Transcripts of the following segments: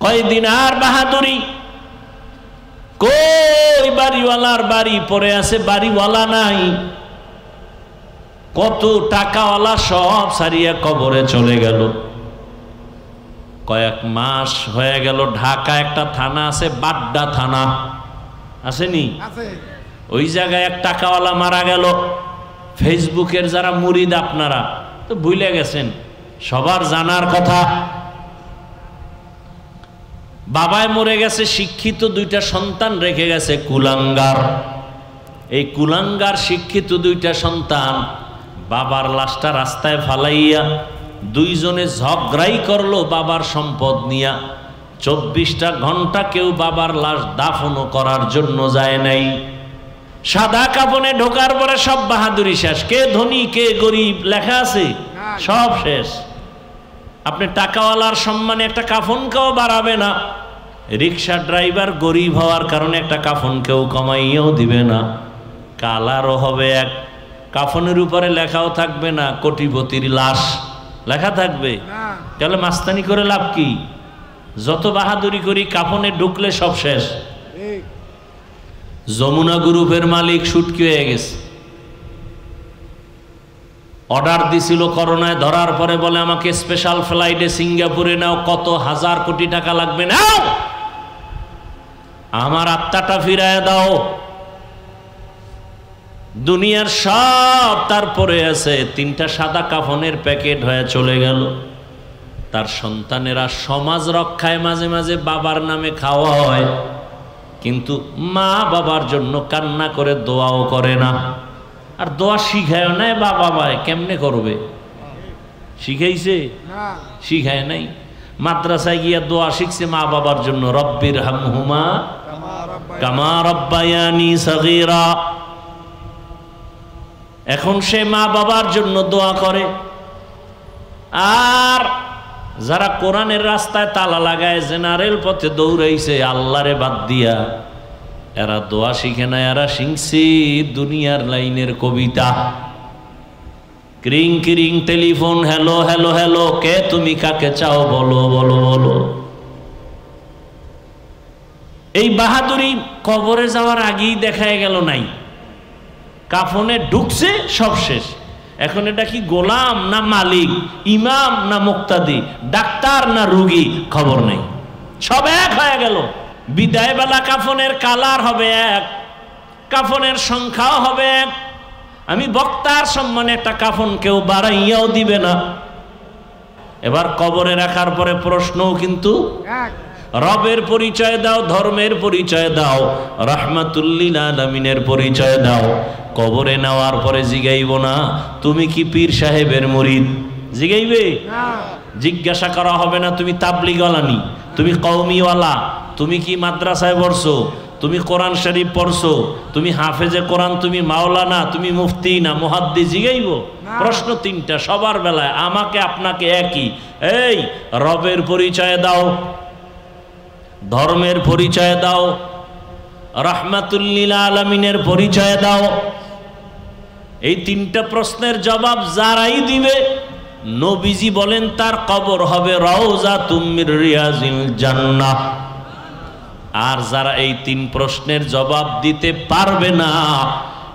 কয়দিন আর বাহাদুরি, কই বাড়িওয়ালার বাড়ি পড়ে আছে, বাড়িওয়ালা নাই। কত টাকাওয়ালা সব সারিয়া কবরে চলে গেল। কয়েক মাস হয়ে গেল, ঢাকা একটা থানা আছে, বাড্ডা থানা, আসেনি? ওই জায়গায় এক টাকাওয়ালা মারা গেল। ফেসবুকের যারা মুরিদ আপনারা তো ভুলে গেছেন, সবার জানার কথা। বাবায় মরে গেছে, শিক্ষিত দুইটা সন্তান রেখে গেছে, কুলাঙ্গার। এই কুলাঙ্গার শিক্ষিত দুইটা সন্তান বাবার লাশটা রাস্তায় ফালাইয়া দুইজনে ঝগড়াই করলো বাবার সম্পদ নিয়া। 24টা ঘন্টা কেউ বাবার লাশ দাফনও করার জন্য যায় নাই। সাদা কাফনে ঢোকার পরে সব বাহাদুরি শেষ, কে ধনী কে গরিব লেখা আছে, সব শেষ। আপনি টাকাওয়ালার সম্মানে একটা কাফন কেউ বাড়াবে না, রিক্সা ড্রাইভার গরিব হওয়ার কারণে একটা কাফন কেউ কমাইয়েও দিবে না। কালারও হবে এক, কাফনের উপরে লেখাও থাকবে না কোটিপতির লাশ, লেখা থাকবে। তাহলে মাস্তানি করে লাভ কি? যত বাহাদুরি করি কাফনে ঢুকলে সব শেষ। যমুনা গ্রুপের মালিক শুটকি হয়ে গেছে। অর্ডার দিছিল করোনায় ধরার পরে, বলে আমাকে স্পেশাল ফ্লাইটে সিঙ্গাপুরে নাও, কত হাজার কোটি টাকা লাগবে, নাও, আমার আত্মাটা ফিরায় দাও। দুনিয়ার সব তারপরে আছে, 3টা সাদা কাফনের প্যাকেট হয়ে চলে গেল। তার সন্তানেরা সমাজ রক্ষায় মাঝে মাঝে বাবার নামে খাওয়া হয়, কিন্তু মা বাবার জন্য কান্না করে দোয়াও করে না। আর দোয়া শিখায় নাই, বাবা ভাই কেমনে করবে? শিখাইছে? শিখায় নাই। মাদ্রাসায় গিয়া দোয়া শিখছে মা বাবার জন্য, রব্বির হামহুমা কামা রব্বায়ানি সগীরা। এখন সে মা বাবার জন্য দোয়া করে। আর যারা কোরআনের রাস্তায় তালা লাগায় জেনারেল পথে দৌড়াইছে আল্লাহরে বাদ দিয়া, এরা দোয়া শিখে না, এরা শিখছে দুনিয়ার লাইনের কবিতা। ক্রিং ক্রিং টেলিফোন, হ্যালো হ্যালো হ্যালো, কে তুমি কাকে চাও বলো বলো বলো। এই বাহাদুরি কবরে যাওয়ার আগেই দেখায় গেল নাই, কাফনে ঢুকছে সব শেষ। এখন এটা কি গোলাম না মালিক, ইমাম না মুক্তাদি, ডাক্তার না রুগী, খবর নেই, সব এক হয়ে গেল। বিদায় বেলা কাফনের কালার হবে এক, কাফনের সংখ্যাও হবে এক। আমি বক্তার সম্মানে একটা কাফন কেউ বাড়াইয়াও দিবে না। এবার কবরে রাখার পরে প্রশ্নও কিন্তু রবের পরিচয় দাও, ধর্মের পরিচয় দাও, রাহমাতুল্লিল আলামিনের পরিচয় দাও। কবরে নেওয়ার পরে জিগাইব না তুমি কি পীর সাহেবের মুরিদ, জিগাইবে? জিজ্ঞাসা করা হবে না তুমি তাবলিগওয়ালা নি, তুমি কওমিওয়ালা, তুমি কি মাদ্রাসায় পড়ছো, তুমি কোরআন শরীফ পড়ছো, তুমি হাফেজে কোরআন, তুমি মাওলানা, তুমি মুফতি না মুহাদ্দিস, জিগাইব? প্রশ্ন 3টা সবার বেলায়, আমাকে আপনাকে একই। এই রবের পরিচয় দাও, ধর্মের পরিচয় দাও, রাহমাতুল্লিল আলামিনের পরিচয় দাও। এই 3টা প্রশ্নের জবাব যারাই দিবে, নবীজি বলেন তার কবর হবে রাউযাতুম মির রিয়াজিল জান্নাহ। আর যারা এই 3 প্রশ্নের জবাব দিতে পারবে না,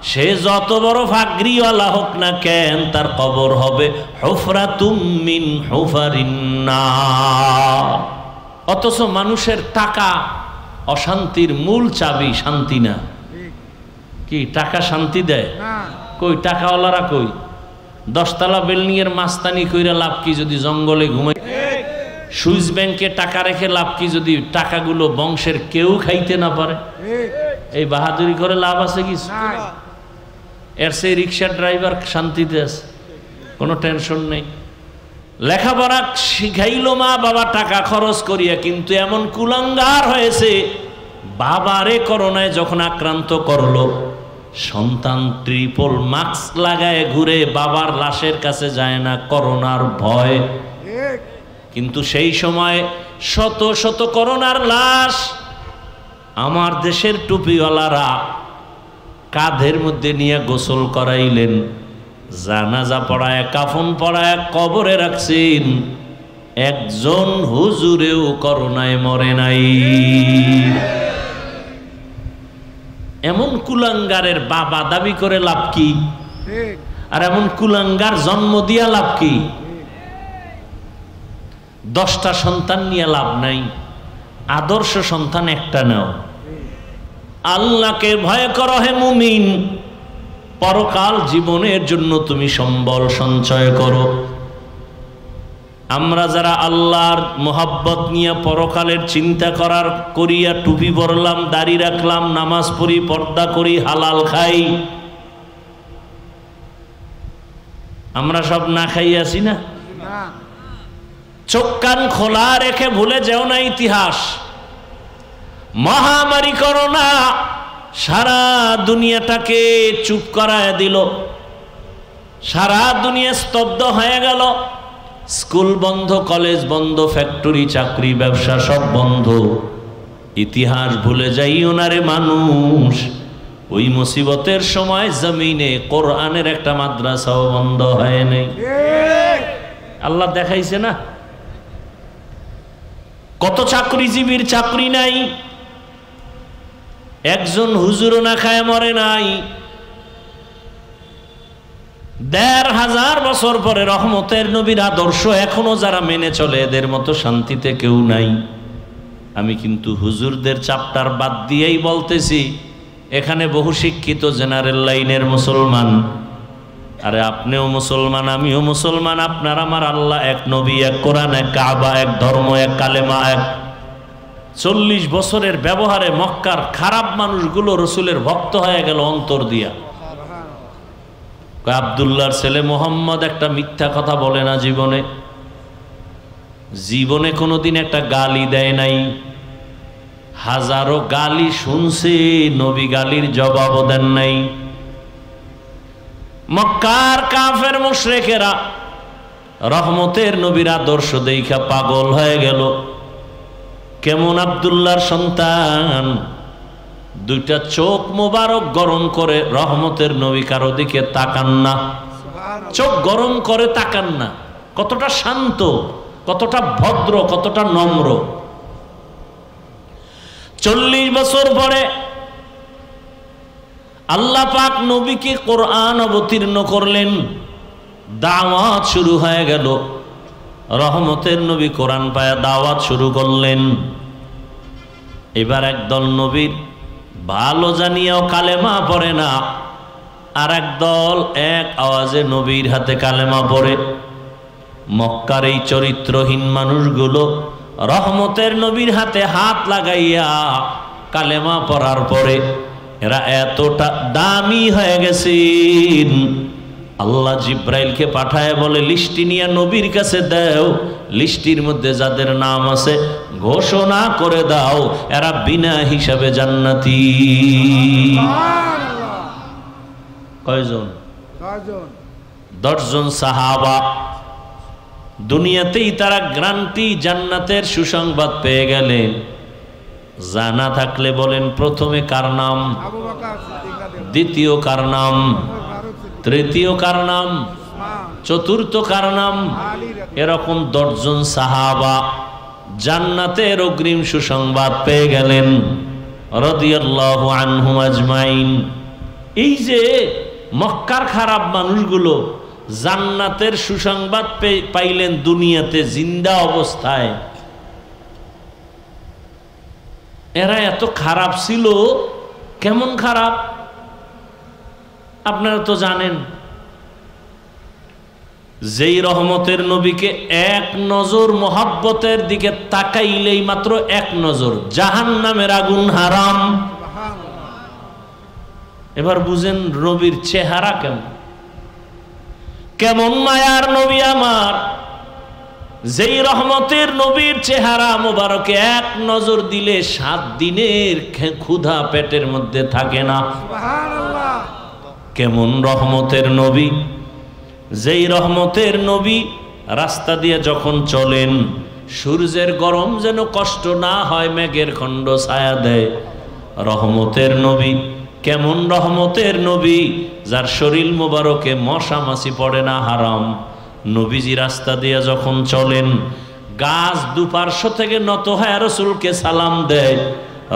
সে যত বড় ফাগরিওয়ালা হোক না কেন, তার কবর হবে হুফরাতুম মিন হুফারিন নার। অথচ মানুষের টাকা অশান্তির মূল চাবি, শান্তি না। কি টাকা শান্তি দেয়? কই টাকাওয়ালারা কই? 10 তলা বিল্ডিং এর মাস্তানি কইরা লাভ কি যদি জঙ্গলে ঘুমাই? সুইস ব্যাংকে টাকা রেখে লাভ কি যদি টাকাগুলো বংশের কেউ খাইতে না পারে? এই বাহাদুরি করে লাভ আছে কি? এর সেই রিক্সা ড্রাইভার শান্তিতে আছে, কোনো টেনশন নেই। লেখাপড়া শিখাইলো মা বাবা টাকা খরচ করিয়া, কিন্তু এমন কুলাঙ্গার হয়েছে, বাবারে করোনায় যখন আক্রান্ত করলো, সন্তান ট্রিপল মাস্ক লাগায় ঘুরে, বাবার লাশের কাছে যায় না করোনার ভয়। কিন্তু সেই সময় শত শত করোনার লাশ আমার দেশের টুপিওয়ালারা কাঁধের মধ্যে নিয়ে গোসল করাইলেন, জানাজা পড়ায়, কাফন পড়ায় কবরে রাখছেন। একজন হুজুরেও করোনায় মরে নাই। এমন কুলাঙ্গারের বাবা দাবি করে লাভ কি? আর এমন কুলাঙ্গার জন্ম দিয়া লাভ কি? 10টা সন্তান নিয়ে লাভ নাই, আদর্শ সন্তান একটা নাও। আল্লাহকে ভয় করো হে মুমিন, পরকাল জীবনের জন্য তুমি সম্বল সঞ্চয় করো। আমরা যারা আল্লাহর মোহাব্বত নিয়ে পরকালের চিন্তা করিয়া টুপি পরলাম, দাড়ি রাখলাম, নামাজ পড়ি, পর্দা করি, হালাল খাই, আমরা সব না খাই আছি না? চোখ কান খোলা রেখে ভুলে যেও না ইতিহাস। মহামারী করোনা সারা দুনিয়াটাকে চুপ করায় দিল, সারা দুনিয়া স্তব্ধ হয়ে গেল। স্কুল বন্ধ, কলেজ বন্ধ, ফ্যাক্টরি, চাকরি, ব্যবসা সব বন্ধ। ইতিহাস ভুলে যাইও না রে মানুষ। ওই মুসিবতের সময় জমিনে কোরআনের একটা মাদ্রাসাও বন্ধ হয় নাই। আল্লাহ দেখাইছে না? কত চাকরিজীবীর চাকরি নাই, একজন হুজুরও না খায় মরে নাই। ১৫০০ বছর পরে রহমতের নবীর আদর্শ এখনো যারা মেনে চলে, এদের মতো শান্তিতে কেউ নাই। আমি কিন্তু হুজুরদের চাপটার বাদ দিয়েই বলতেছি, এখানে বহু শিক্ষিত জেনারেল লাইনের মুসলমান। আরে আপনিও মুসলমান, আমিও মুসলমান, আপনার আমার আল্লাহ এক, নবী এক, কোরআন এক, কাবা এক, ধর্ম এক, কালেমা এক। 40 বছরের ব্যবহারে মক্কার খারাপ মানুষগুলো রসুলের ভক্ত হয়ে গেল অন্তর দিয়া। আব্দুল্লাহর ছেলে মোহাম্মদ একটা মিথ্যা কথা বলে না জীবনে, জীবনে কোনোদিন একটা গালি দেয় নাই। হাজারো গালি শুনছে, নবী গালির জবাবও দেন নাই। মক্কার কাফের মুশরিকেরা রহমতের নবীর আদর্শ দেখা পাগল হয়ে গেল। কেমন আব্দুল্লাহর সন্তান, 2টা চোখ মোবারক গরম করে রহমতের নবী কারো দিকে তাকান না, চোখ গরম করে তাকান না। কতটা শান্ত, কতটা ভদ্র, কতটা নম্র। 40 বছর পরে আল্লাহ পাক নবীকে কোরআন অবতীর্ণ করলেন, দাওয়াত শুরু হয়ে গেল। রহমতের নবী কোরআন পায়া দাওয়াত শুরু করলেন। এবার একদল নবীর ভালো জানিয়াও কালেমা পড়ে না, আর একদল এক আওয়াজে নবীর হাতে কালেমা পড়ে। মক্কার এই চরিত্রহীন মানুষগুলো রহমতের নবীর হাতে হাত লাগাইয়া কালেমা পড়ার পরে এরা এতটা দামি হয়ে গেছেন, আল্লাহ জিব্রাইলকে পাঠায় বলে, লিস্টি নিয়ে নবীর কাছে দাও, লিস্টির মধ্যে যাদের নাম আছে ঘোষণা করে দাও এরা বিনা হিসাবে জান্নাতি। কয়জন? 10 জন সাহাবা। দুনিয়াতেই তারা গ্যারান্টি জান্নাতের সুসংবাদ পেয়ে গেলেন। জানা থাকলে বলেন, প্রথমে কার নাম, দ্বিতীয় কার নাম, তৃতীয় কার নাম, চতুর্থ কার নাম? এরকম 10 জন সাহাবা জান্নাতের অগ্রিম সুসংবাদ পেয়ে গেলেন রাদিয়াল্লাহু আনহুম আজমাইন। এই যে মক্কার খারাপ মানুষগুলো জান্নাতের সুসংবাদ পাইলেন দুনিয়াতে জিন্দা অবস্থায়। এরা এত খারাপ ছিল। কেমন খারাপ আপনারা তো জানেন। যেই রহমতের নবীকে এক নজর মোহাব্বতের দিকে তাকাইলেই মাত্র এক নজর জাহান্নামের আগুন হারাম। এবার বুঝেন নবীর চেহারা কেমন, কেমন মায়ার নবী আমার। যেই রহমতের নবীর চেহারা মোবারকে এক নজর দিলে 7 দিনের ক্ষুধা পেটের মধ্যে থাকে না। কেমন রহমতের নবী, যেই রহমতের নবী রাস্তা দিয়ে যখন চলেন সূর্যের গরম যেন কষ্ট না হয়, মেঘের খণ্ড ছায়া দেয়। রহমতের নবী, কেমন রহমতের নবী যার শরীর মোবারকে মশা মাছি পড়ে না, হারাম। নবীজি রাস্তা দিয়ে যখন চলেন গাছ দুপার্শ্ব থেকে নত হয়ে রাসূলকে সালাম দেয়।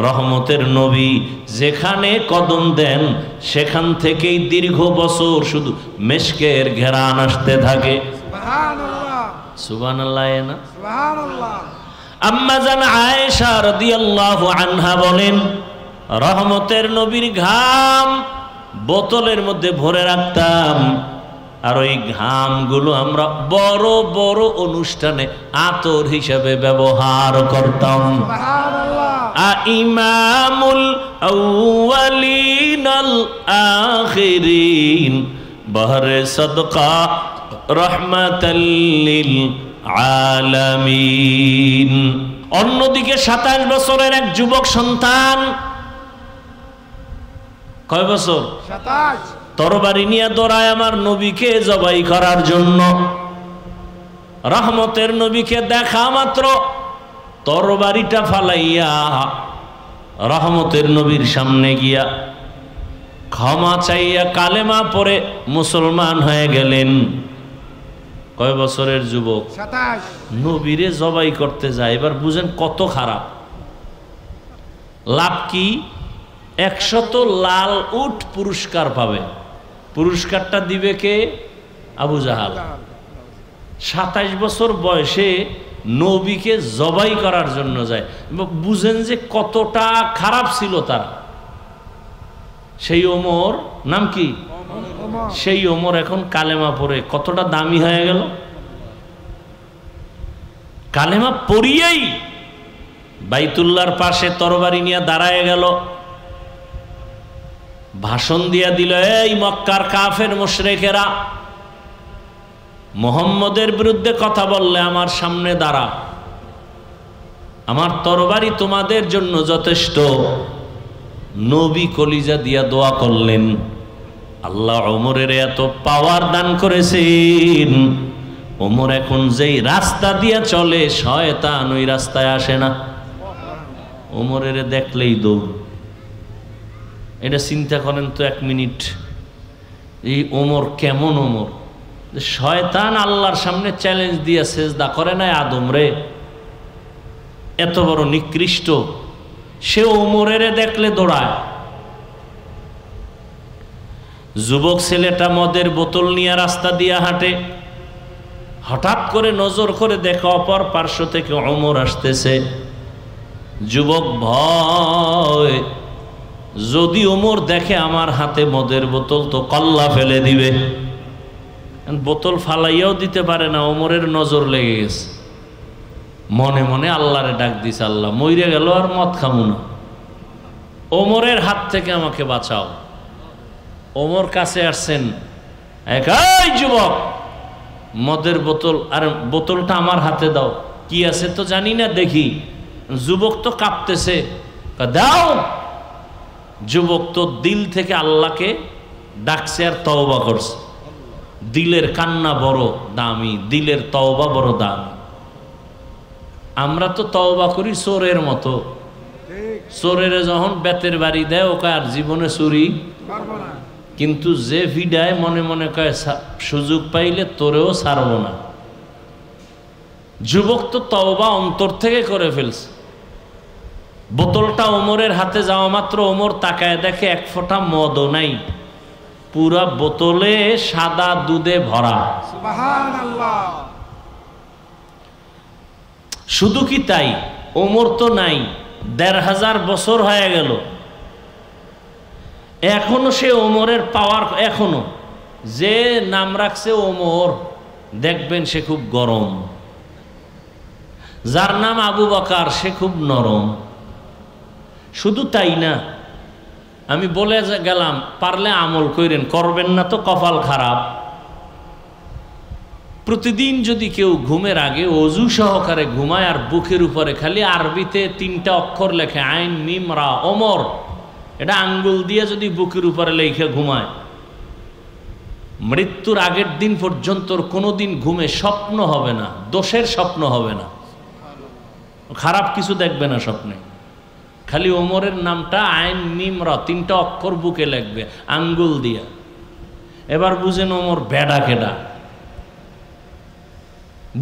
রহমতের নবী যেখানে কদম দেন সেখান থেকেই দীর্ঘ বছর শুধু মেশকের ঘেরান আসতে থাকে। সুবহানাল্লাহ সুবহানাল্লাহ না সুবহানাল্লাহ। আম্মা জান আয়েশা রাদিয়াল্লাহু আনহা বলেন, রহমতের নবীর ঘাম বোতলের মধ্যে ভরে রাখতাম, আর ওই ঘামগুলো আমরা বড় বড় অনুষ্ঠানে আতর হিসেবে ব্যবহার করতাম। ইমামুল আউয়ালিন আল আখিরিন বহরে সদকা রহমাতাল লিল আলামিন। অন্যদিকে 27 বছরের এক যুবক সন্তান, কয় বছর? 27। তরবারি নিয়ে দৌড়ায় আমার নবীকে জবাই করার জন্য। রহমতের নবীকে দেখা মাত্র তরবারিটা ফালাইয়া রহমতের নবীর সামনে গিয়া ক্ষমা চাইয়া কালেমা পড়ে মুসলমান হয়ে গেলেন। কয় বছরের যুবক? 27। নবীরে জবাই করতে যায়। এবার বুঝেন কত খারাপ। লাভ কি? 100 লাল উট পুরস্কার পাবে। পুরস্কারটা দিবে কে? আবু জাহাল। 27 বছর বয়সে নবীকে জবাই করার জন্য যায়। বুঝেন যে কতটা খারাপ ছিল তার। সেই ওমর, নাম কি? সেই ওমর এখন কালেমা পড়ে কতটা দামি হয়ে গেল। কালেমা পড়িয়েই বাইতুল্লাহর পাশে তরবারি নিয়ে দাঁড়ায় গেল, ভাষণ দিয়া দিল, এই মক্কার কাফের মুশরিকেরা, মুহাম্মদের বিরুদ্ধে কথা বললে আমার সামনে দাঁড়া, আমার তরবারি তোমাদের জন্য যথেষ্ট। নবী কলিজা দিয়া দোয়া করলেন, আল্লাহ ওমরের এত পাওয়ার দান করেছেন, ওমর এখন যেই রাস্তা দিয়া চলে শয়তান ওই রাস্তায় আসে না। ওমরের দেখলেই দৌড়। এটা চিন্তা করেন তো 1 মিনিট, এই ওমর কেমন ওমর? শয়তান আল্লাহর সামনে চ্যালেঞ্জ দিয়ে সেজদা করে নাই আদম রে, এত বড় নিকৃষ্ট, সে ওমরের দেখলে দৌড়ায়। যুবক ছেলেটা মদের বোতল নিয়ে রাস্তা দিয়ে হাঁটে, হঠাৎ করে নজর করে দেখে অপর পার্শ্ব থেকে ওমর আসতেছে। যুবক ভয়, যদি ওমর দেখে আমার হাতে মদের বোতল তো কল্লা ফেলে দিবে। বোতল ফালাইয়াও দিতে পারে না, ওমরের নজর লেগে গেছে। মনে মনে আল্লাহরে ডাক দিছে, আল্লাহ মইরে গেল আর মদ খামু না, ওমরের হাত থেকে আমাকে বাঁচাও। ওমর কাছে আসছেন, এই যুবক, মদের বোতল, আর বোতলটা আমার হাতে দাও, কি আছে তো জানি না, দেখি। যুবক তো কাঁপতেছে, দাও। যুবক তো দিল থেকে আল্লাহকে ডাকছে আর তওবা করছে। দিলের কান্না বড় দামি, দিলের তওবা বড় দামি। আমরা তো তওবা করি চোরের মতো। চোরের যখন বেতের বাড়ি দেয় ওকে আর জীবনে চুরি, কিন্তু যে ভিডায় মনে মনে কয় সুযোগ পাইলে তোরেও ছাড়ব না। যুবক তো তওবা অন্তর থেকে করে ফেলছে। বোতলটা ওমরের হাতে যাওয়া মাত্র ওমর তাকায় দেখে 1 ফোঁটা মদও নাই, পুরা বোতলে সাদা দুধে ভরা। সুবহানাল্লাহ। শুধু কি তাই, ওমর তো নাই, 1500 বছর হয়ে গেল, এখনো সে ওমরের পাওয়ার, এখনো যে নাম রাখছে ওমর দেখবেন সে খুব গরম, যার নাম আবু বকর সে খুব নরম। শুধু তাই না, আমি বলে গেলাম পারলে আমল করেন, করবেন না তো কপাল খারাপ। প্রতিদিন যদি কেউ ঘুমের আগে অজু সহকারে ঘুমায় আর বুকের উপরে খালি আরবিতে 3টা অক্ষর লেখে, আইন মিম রা ওমর, এটা আঙ্গুল দিয়ে যদি বুকের উপরে লেখে ঘুমায়, মৃত্যুর আগের দিন পর্যন্ত কোনোদিন ঘুমে স্বপ্ন হবে না, দোষের স্বপ্ন হবে না, খারাপ কিছু দেখবে না স্বপ্নে। খালি ওমরের নামটা আইন মিম রা 3টা অক্ষর বুকে লিখবে আঙ্গুল দিয়া। এবার বুঝেন ওমর বেডা কেডা।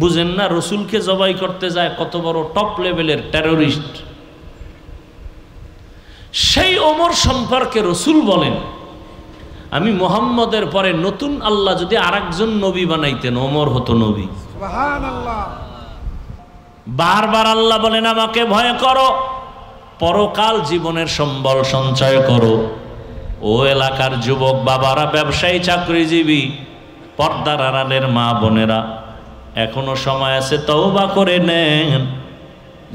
বুঝেন না রসুলকে জবাই করতে যায় কত বড় টপ লেভেলের টেররিস্ট। সেই ওমর সম্পর্কে রসুল বলেন, আমি মুহাম্মদের পরে নতুন আল্লাহ যদি আরেকজন নবী বানাইতেন ওমর হতো নবী। সুবহানাল্লাহ। বারবার আল্লাহ বলেন আমাকে ভয় করো, পরকাল জীবনের সম্বল সঞ্চয় করো। ও এলাকার যুবক বাবারা, ব্যবসায়ী, চাকরিজীবী, পর্দার আড়ালের মা বোনেরা, এখনো সময় আছে, তওবা করে নেন।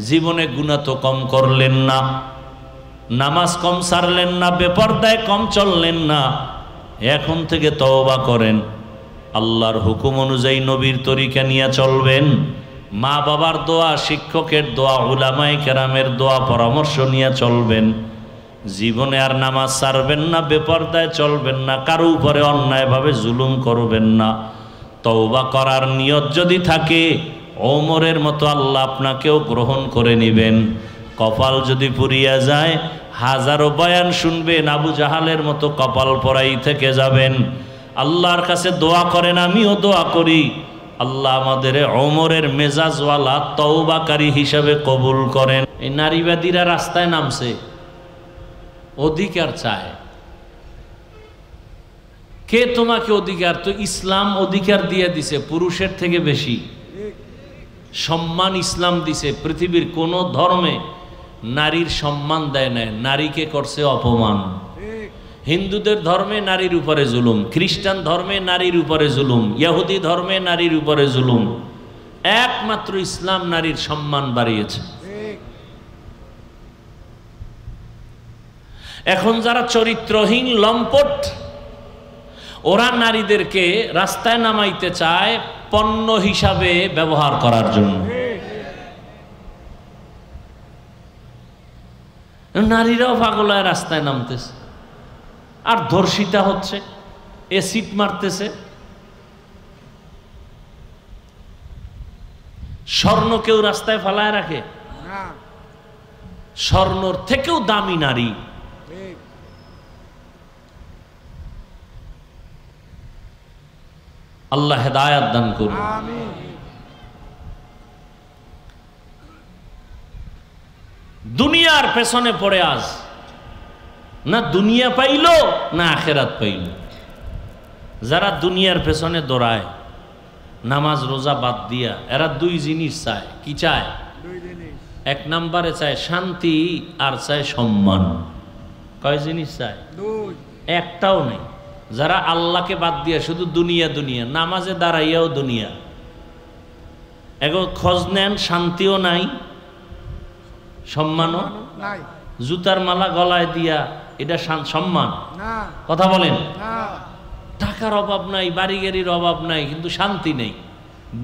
জীবনে গুনাহ তো কম করলেন না, নামাজ কম সারলেন না, বেপরদায় কম চললেন না, এখন থেকে তওবা করেন। আল্লাহর হুকুম অনুযায়ী নবীর তরিকা নিয়ে চলবেন। মা বাবার দোয়া, শিক্ষকের দোয়া, উলামায়ে কেরামের দোয়া, পরামর্শ নিয়ে চলবেন। জীবনে আর নামাজ ছাড়বেন না, বেপরদায় চলবেন না, কারো উপরে অন্যায়ভাবে জুলুম করবেন না। তওবা করার নিয়ত যদি থাকে, ওমরের মতো আল্লাহ আপনাকেও গ্রহণ করে নেবেন। কপাল যদি পুড়িয়া যায়, হাজারো বয়ান শুনবেন, আবু জাহালের মতো কপাল পরাই থেকে যাবেন। আল্লাহর কাছে দোয়া করেন, আমিও দোয়া করি, আল্লাহ আমাদের ওমরের মেজাজওয়ালা তওবাকারী হিসাবে কবুল করেন। এই নারীবাদীরা রাস্তায় নামছে, অধিকার চায়। কে তোমাকে অধিকার? তো ইসলাম অধিকার দিয়ে দিছে পুরুষের থেকে বেশি সম্মান ইসলাম দিছে। পৃথিবীর কোন ধর্মে নারীর সম্মান দেয় নাই, নারীকে করছে অপমান। হিন্দুদের ধর্মে নারীর উপরে জুলুম, খ্রিস্টান ধর্মে নারীর উপরে জুলুম, ইহুদি ধর্মে নারীর উপরে জুলুম। একমাত্র ইসলাম নারীর সম্মান বাড়িয়েছে। এখন যারা চরিত্রহীন লম্পট, ওরা নারীদেরকে রাস্তায় নামাইতে চায় পণ্য হিসাবে ব্যবহার করার জন্য। নারীরাও পাগল হয়ে রাস্তায় নামতেছে, আর ধর্ষিতা হচ্ছে, এসিড মারতেছে। স্বর্ণ কেউ রাস্তায় ফালায় রাখে? স্বর্ণর থেকেও দামি নারী। আল্লাহ হেদায়াত দান করুন। দুনিয়ার পেছনে পড়ে আজ না দুনিয়া পাইল না আখেরাত পাইল। যারা দুনিয়ার পেছনে দৌড়ায়, নামাজ রোজা বাদ দিয়া, এরা দুই জিনিস চায়। কি চায়? এক নম্বরে চায় শান্তি আর চায় সম্মান। কয় জিনিস চায়? একটাও নেই। যারা আল্লাহকে বাদ দিয়া শুধু দুনিয়া দুনিয়া, নামাজে দাঁড়াইয়াও দুনিয়া, এগো খোঁজ নেন, শান্তিও নাই, সম্মানও নাই। জুতার মালা গলায় দিয়া এটা সম্মান? কথা বলেন। টাকার অভাব নাই, বাড়ি গাড়ির অভাব নাই, কিন্তু শান্তি নেই।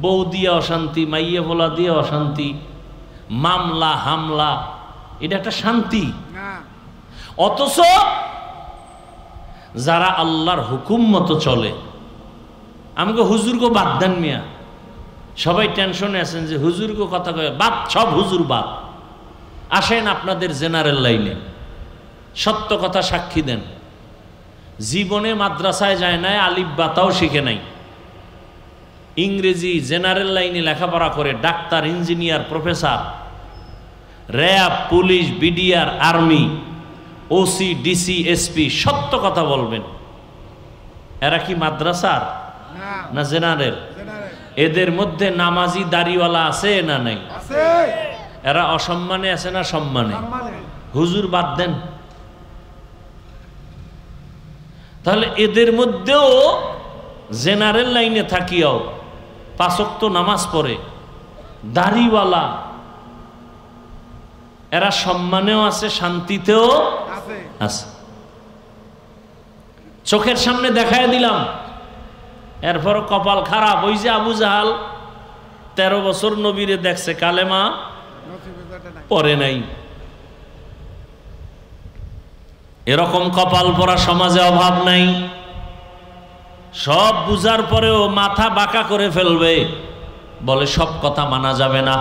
বউ দিয়ে অশান্তি, মাইয়ে বলা দিয়ে অশান্তি, মামলা হামলা, এটা একটা শান্তি? অথচ যারা আল্লাহর হুকুম মতো চলে, আমাকে হুজুরকে বাদ দেন মিয়া, সবাই টেনশনে আছেন যে হুজুরকে কথা কয়ে বাদ, সব হুজুর বাদ। আসেন আপনাদের জেনারেল লাইনে, সত্য কথা সাক্ষী দেন। জীবনে মাদ্রাসায় যায় নাই, আলিফ বাতাও শিখে নাই, ইংরেজি জেনারেল লাইনে লেখাপড়া করে doctor, engineer, professor, RAB, police, BDR, army, OC, DC, SP, সত্য কথা বলবেন। এরা কি মাদ্রাসার না জেনারেল? এদের মধ্যে নামাজি দাড়িওয়ালা আছে না নাই? এরা অসম্মানে আছে না সম্মানে? হুজুর বাদ দেন। তাহলে এদের মধ্যেও জেনারেল লাইনে থাকিয়াও 5 ওয়াক্ত নামাজ পড়ে, দাড়িওয়ালা, এরা সম্মানেও আছে, শান্তিতেও আছে। চোখের সামনে দেখায় দিলাম, এরপর কপাল খারাপ। ওই যে আবু জাহাল 13 বছর নবীরে দেখছে, কালেমা পড়ে নাই। এরকম কপাল পরা সমাজে অভাব নাই। সব বুঝার পরেও মাথা বাঁকা করে ফেলবে, বলে সব কথা মানা যাবে না।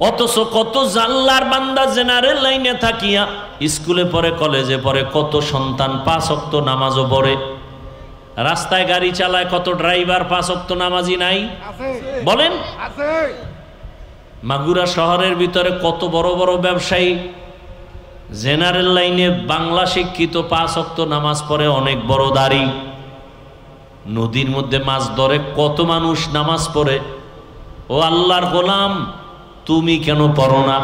অথচ কত জাল্লার বান্দা জেনারেল লাইনে থাকিয়া স্কুলে পড়ে, কলেজে পড়ে, কত সন্তান 5 ওয়াক্ত নামাজও পড়ে, রাস্তায় গাড়ি চালায় কত ড্রাইভার 5 ওয়াক্ত নামাজি নাই? আছে বলেন। আছে মাগুরা শহরের ভিতরে কত বড় বড় ব্যবসায়ী জেনারেল লাইনে বাংলা শিক্ষিত 5 ওয়াক্ত নামাজ পড়ে, অনেক বড় দাড়ি। নদীর মধ্যে মাছ ধরে কত মানুষ নামাজ পড়ে। ও আল্লাহর গোলাম, তুমি কেন পড়ো না?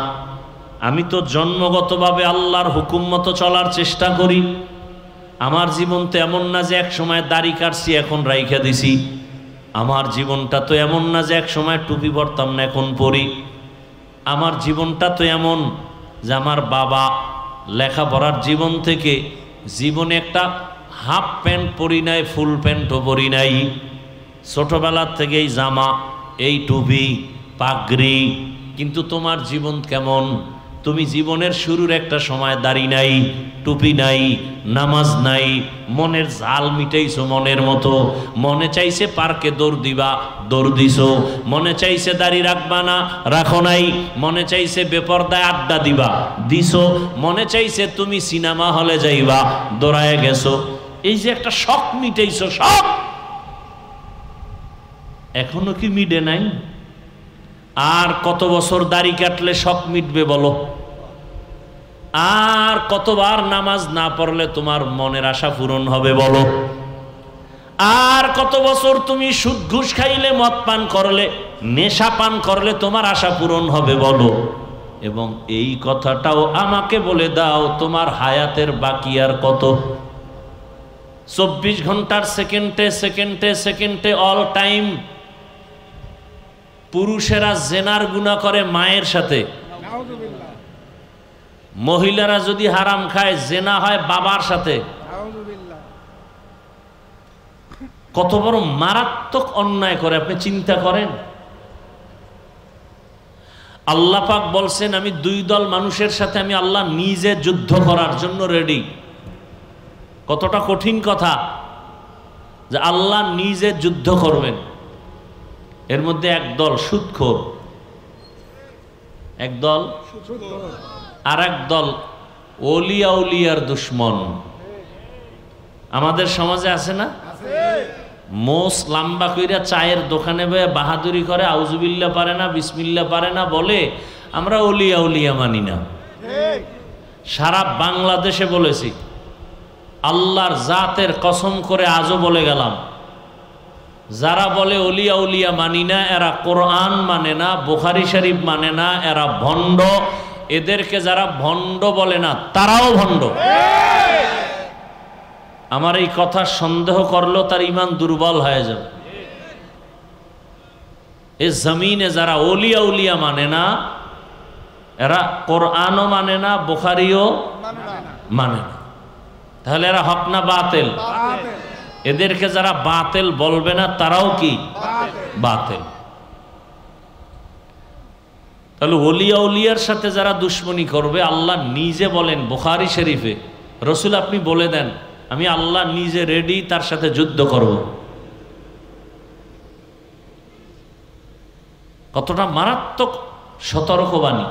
আমি তো জন্মগতভাবে আল্লাহর হুকুম মতো চলার চেষ্টা করি। আমার জীবন তো এমন না যে এক সময় দাড়ি কাটছি এখন রাইখা দিছি। আমার জীবনটা তো এমন না যে এক সময় টুপি পরতাম না এখন পরি। আমার জীবনটা তো এমন যে আমার বাবা লেখাপড়ার জীবন থেকে জীবনে একটা হাফ প্যান্ট পরি নাই, ফুল প্যান্টও পরি নাই। ছোটবেলার থেকেই জামা, এই টুপি, পাগড়ি। কিন্তু তোমার জীবন কেমন? তুমি জীবনের শুরুর একটা সময় দাড়ি নাই, টুপি নাই, নামাজ নাই, মনের জাল মিটাইছো মনের মতো। মনে চাইছে পার্কে দৌড় দিবা, দৌড় দিছো। মনে চাইছে দাড়ি রাখবা না, রাখো নাই। মনে চাইছে বেপরদায় আড্ডা দিবা, দিছো। মনে চাইছে তুমি সিনেমা হলে যাইবা, দৌড়ায় গেছো। এই যে একটা শখ মিটাইছো, শখ এখনো কি মিটে নাই? আর কত বছর দাড়ি কাটলে শখ মিটবে বলো? আর কতবার নামাজ না পড়লে তোমার মনের আশা পূরণ হবে বলো? আর কত বছর তুমি সুদ ঘুষ খাইলে, মদ পান করলে, নেশা পান করলে তোমার আশা পূরণ হবে বলো? এবং এই কথাটাও আমাকে বলে দাও, তোমার হায়াতের বাকি আর কত? 24 ঘন্টার সেকেন্ডে সেকেন্ডে সেকেন্ডে অল টাইম পুরুষেরা জেনার গুনাহ করে মায়ের সাথে, নাউযুবিল্লাহ মহিলারা যদি হারাম খায় জেনা হয় বাবার সাথে। নাউযুবিল্লাহ কত বড় মারাত্মক অন্যায় করে আপনি চিন্তা করেন। আল্লাহ পাক বলছেন, আমি 2 দল মানুষের সাথে আমি আল্লাহ নিজে যুদ্ধ করার জন্য রেডি। কতটা কঠিন কথা যে আল্লাহ নিজে যুদ্ধ করবেন। এর মধ্যে এক দল সুদখোর, এক দল, আর এক দল ওলিয়া উলিয়ার দুশ্মন। আমাদের সমাজে আছে না? মোস লাম্বা কইরা চায়ের দোকানে বয়ে বাহাদুরি করে, আউজুবিল্লা পারে না, বিসমিল্লা পারে না, বলে আমরা ওলিয়া উলিয়া মানি না। সারা বাংলাদেশে বলেছি, আল্লাহর জাতের কসম করে আজও বলে গেলাম, যারা বলে ওলিয়া উলিয়া মানি না, এরা কোরআন মানে না, বুখারী শরীফ মানে না, এরা ভণ্ড। এদেরকে যারা ভণ্ড বলে না তারাও ভণ্ড। আমার এই কথা সন্দেহ করলেও তার ঈমান দুর্বল হয়ে যাবে। এই জমিনে যারা ওলিয়া উলিয়া মানে না, এরা কোরআনও মানে না, বুখারীও মানে না। তাহলে এরা হক না বাতিল? এদেরকে যারা বাতিল বলবে না তারাও কি বাতিল। তাহলে ওলিয়া উলিয়ার সাথে যারা দুশ্মনী করবে, আল্লাহ নিজে বলেন বুখারী শরীফে, রসুল আপনি বলে দেন আমি আল্লাহ নিজে রেডি তার সাথে যুদ্ধ করব। কতটা মারাত্মক সতর্কবাণী।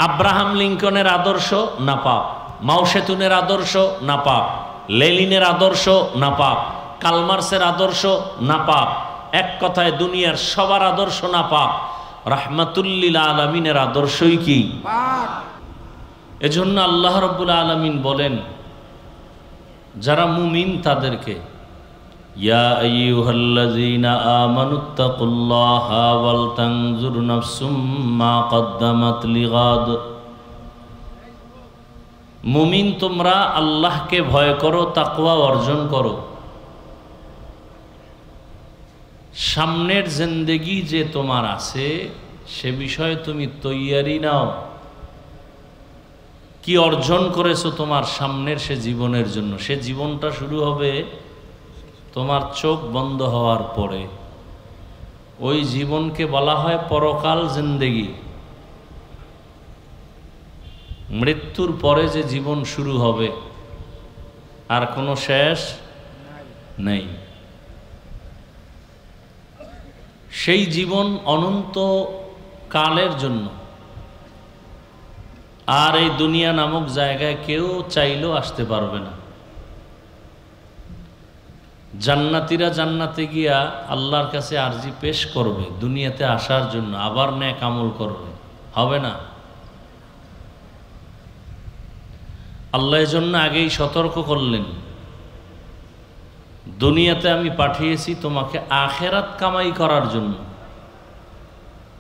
আব্রাহাম লিঙ্কনের আদর্শ নাপাক, মাও সেতুনের আদর্শ নাপাক, লেনিনের আদর্শ নাপাক, কালমার্সের আদর্শ নাপাক। এক কথায় দুনিয়ার সবার আদর্শ নাপাক। রাহমাতুল্লিল আলামিনের আদর্শই কি পাক। এজন্য আল্লাহ রাব্বুল আলামিন বলেন, যারা মুমিন তাদেরকে, ইয়া আইয়ুহাল্লাযীনা আমানুত্তাকুল্লাহা ওয়াল তানজুর নাফসুম মা কদ্দামাত লিগাদ। মুমিন তোমরা আল্লাহকে ভয় করো, তাকওয়া অর্জন করো। সামনের জিন্দেগি যে তোমার আছে সে বিষয়ে তুমি তৈয়ারি নাও। কি অর্জন করেছো তোমার সামনের সে জীবনের জন্য? সে জীবনটা শুরু হবে তোমার চোখ বন্ধ হওয়ার পরে। ওই জীবনকে বলা হয় পরকাল জিন্দেগি। মৃত্যুর পরে যে জীবন শুরু হবে আর কোনো শেষ নেই। সেই জীবন অনন্ত কালের জন্য। আর এই দুনিয়া নামক জায়গায় কেউ চাইলেও আসতে পারবে না। জান্নাতীরা জান্নাতে গিয়া আল্লাহর কাছে আরজি পেশ করবে দুনিয়াতে আসার জন্য, আবার নেক আমল করবে, হবে না? আল্লাহ এজন্য আগেই সতর্ক করলেন, দুনিয়াতে আমি পাঠিয়েছি তোমাকে আখেরাত কামাই করার জন্য।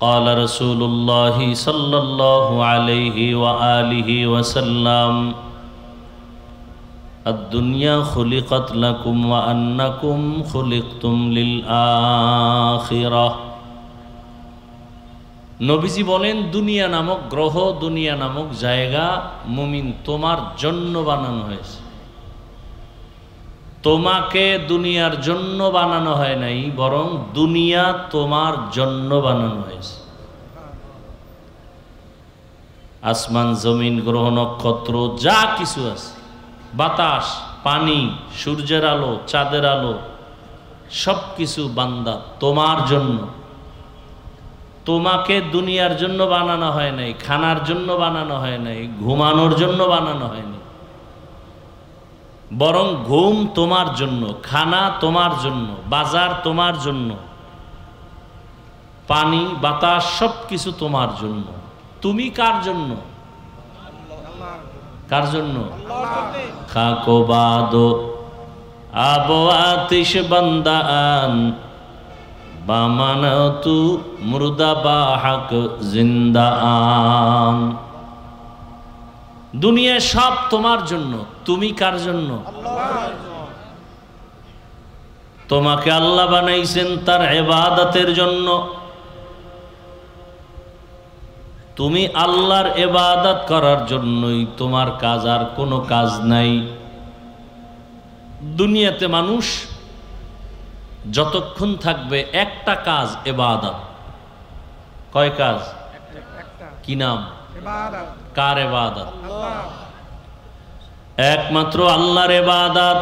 قال رسول الله صلى الله عليه وآله وسلم الدنيا خلقت لكم وأنكم خلقتم للآخرة। নবীজি বলেন, দুনিয়া নামক গ্রহ, দুনিয়া নামক জায়গা মুমিন তোমার জন্য বানানো হয়েছে। তোমাকে দুনিয়ার জন্য বানানো হয় নাই, বরং দুনিয়া তোমার জন্য বানানো হয়েছে। আসমান, জমিন, গ্রহ, নক্ষত্র যা কিছু আছে, বাতাস, পানি, সূর্যের আলো, চাঁদের আলো, সব কিছু বান্দা তোমার জন্য। তোমাকে দুনিয়ার জন্য বানানো হয় নাই, খানার জন্য বানানো হয় নাই, ঘুমানোর জন্য বানানো হয়নি, বরং ঘুম তোমার জন্য, খানা তোমার জন্য, বাজার তোমার জন্য, পানি, বাতাস সব কিছু তোমার জন্য। তুমি কার জন্য? কার জন্য? খাকো বাদো আবো আতিশ বান্দান বামানতু মুর্দা বাহাক জিন্দান। দুনিয়া সব তোমার জন্য, তুমি কার জন্য? তোমাকে আল্লাহ বানাইছেন তার ইবাদতের জন্য। তুমি আল্লাহর ইবাদত করার জন্যই, তোমার কাজ আর কোনো কাজ নাই। দুনিয়াতে মানুষ যতক্ষণ থাকবে একটা কাজ, ইবাদত। কয় কাজ? কি নাম? কার ইবাদত? একমাত্র আল্লাহর ইবাদত।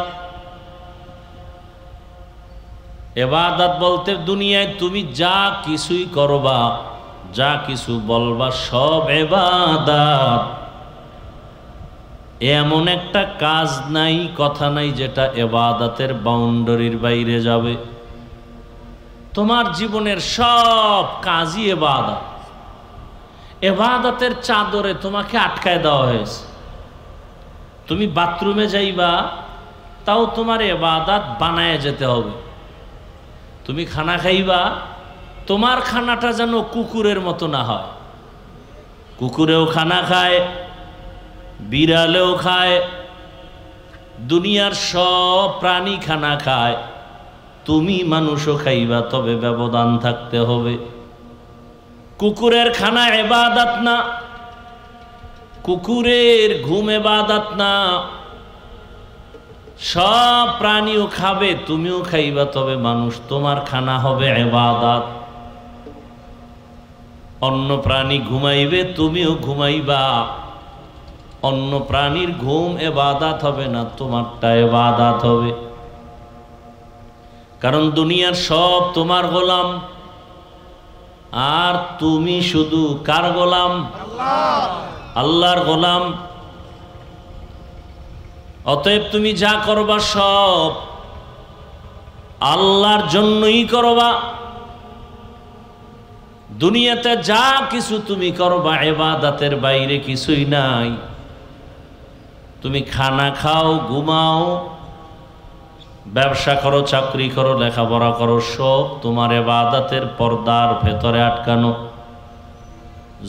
ইবাদত বলতে দুনিয়ায় তুমি যা কিছুই করবা, যা কিছু বলবা, সব ইবাদত। এমন একটা কাজ নাই, কথা নাই যেটা ইবাদতের বাউন্ডারির বাইরে যাবে। তোমার জীবনের সব কাজই ইবাদত। ইবাদতের চাদরে তোমাকে আটকায় দেওয়া হয়েছে। তুমি বাথরুমে যাইবা, তাও তোমার ইবাদত বানায় যেতে হবে। তুমি খানা খাইবা, তোমার খানাটা যেন কুকুরের মতো না হয়। কুকুরেও খানা খায়, বিড়ালেও খায়, দুনিয়ার সব প্রাণী খানা খায়, তুমি মানুষও খাইবা, তবে ব্যবধান থাকতে হবে। কুকুরের খানা ইবাদত না, কুকুরের ঘুম ইবাদত না। সব প্রাণীও খাবে, তুমিও খাইবা, তবে মানুষ, তোমার খানা হবে ইবাদত। অন্য প্রাণী ঘুমাইবে, তুমিও ঘুমাইবা। অন্য প্রাণীর ঘুম ইবাদত হবে না, তোমারটা ইবাদত হবে। কারণ দুনিয়ার সব তোমার গোলাম, আর তুমি শুধু কার গোলাম? আল্লাহর গোলাম। অতএব তুমি যা করবা সব আল্লাহর জন্যই করবা। দুনিয়াতে যা কিছু তুমি করবা ইবাদতের বাইরে কিছুই নাই। তুমি খানা খাও, ঘুমাও, ব্যবসা করো, চাকরি করো, লেখাপড়া করো, সব তোমার ইবাদতের পর্দার ভেতরে আটকানো।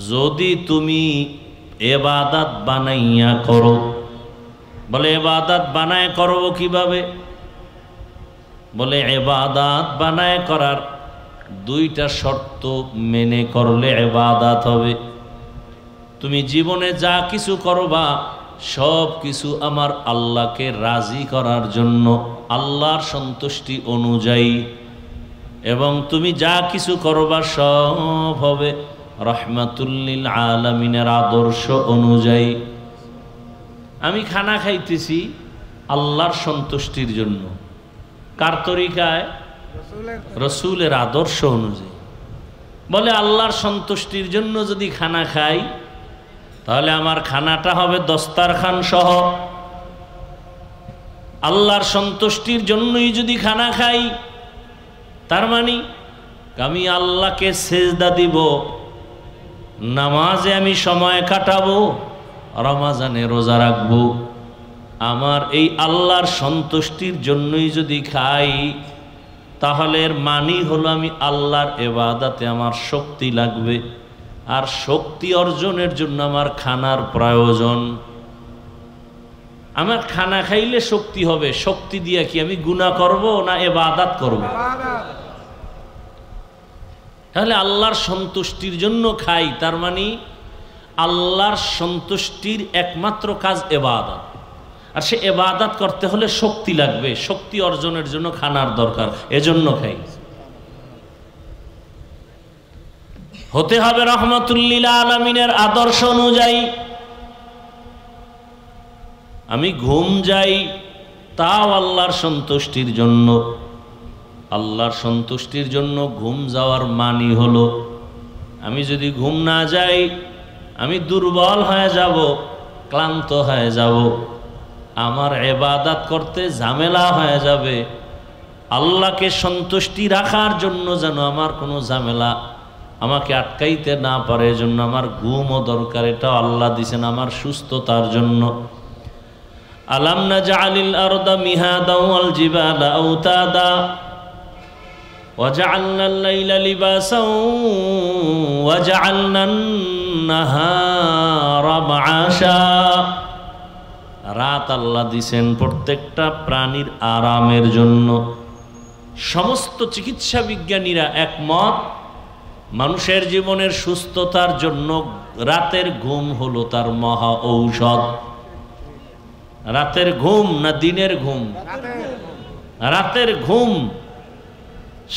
যদি তুমি ইবাদত বানাইয়া করো, বলে ইবাদত বানায় করব কিভাবে? বলে ইবাদত বানায় করার দুইটা শর্ত মেনে করলে ইবাদত হবে। তুমি জীবনে যা কিছু করবা সব কিছু আমার আল্লাহকে রাজি করার জন্য, আল্লাহর সন্তুষ্টি অনুযায়ী, এবং তুমি যা কিছু করবা সব হবে রাহমাতুল লিল আলামিনের আদর্শ অনুযায়ী। আমি খানা খাইতেছি আল্লাহর সন্তুষ্টির জন্য, কার তরিকায়? রসুলের আদর্শ অনুযায়ী। বলে আল্লাহর সন্তুষ্টির জন্য যদি খানা খাই, তাহলে আমার খানাটা হবে দস্তারখান সহ। আল্লাহর সন্তুষ্টির জন্যই যদি খানা খাই, তার মানে আমি আল্লাহকে সেজদা দিব, নামাজে আমি সময় কাটাবো, রমজানে রোজা রাখবো, আমার এই আল্লাহর সন্তুষ্টির জন্যই যদি খাই, তাহলে এর মানি হলো আমি আল্লাহর ইবাদতে আমার শক্তি লাগবে, আর শক্তি অর্জনের জন্য আমার খানার প্রয়োজন। আমার খানা খাইলে শক্তি হবে, শক্তি দিয়ে কি আমি গুনাহ করব না ইবাদত করব? তাহলে আল্লাহর সন্তুষ্টির জন্য খাই, তার মানে আল্লাহর সন্তুষ্টির একমাত্র কাজ ইবাদত, আর সে ইবাদত করতে হলে শক্তি লাগবে, শক্তি অর্জনের জন্য খানার দরকার, এজন্য খাই। হতে হবে রহমাতুল লিল আলামিনের আদর্শ অনুযায়ী। আমি ঘুম যাই তাও আল্লাহর সন্তুষ্টির জন্য। আল্লাহর সন্তুষ্টির জন্য ঘুম যাওয়ার মানি হলো আমি যদি ঘুম না যাই আমি দুর্বল হয়ে যাব, ক্লান্ত হয়ে যাব, আমার ইবাদত করতে ঝামেলা হয়ে যাবে। আল্লাহকে সন্তুষ্টি রাখার জন্য যেন আমার কোনো ঝামেলা আমাকে আটকাইতে না পারে, এজন্য আমার ঘুমও দরকার। এটা আল্লাহ দিয়েছেন আমার সুস্থতার জন্য। আলাম নাজআলিল আরদা মিহাদা ওয়াল জিবালা আওতাদা ওয়াজআলনাল লাইলা লিবাসা ওয়াজআলনান নাহারা মাআশা। রাত আল্লাহ দিয়েছেন প্রত্যেকটা প্রাণীর আরামের জন্য। সমস্ত চিকিৎসা বিজ্ঞানীরা একমত, মানুষের জীবনের সুস্থতার জন্য রাতের ঘুম হলো তার মহা ঔষধ। রাতের ঘুম না দিনের ঘুম? রাতের ঘুম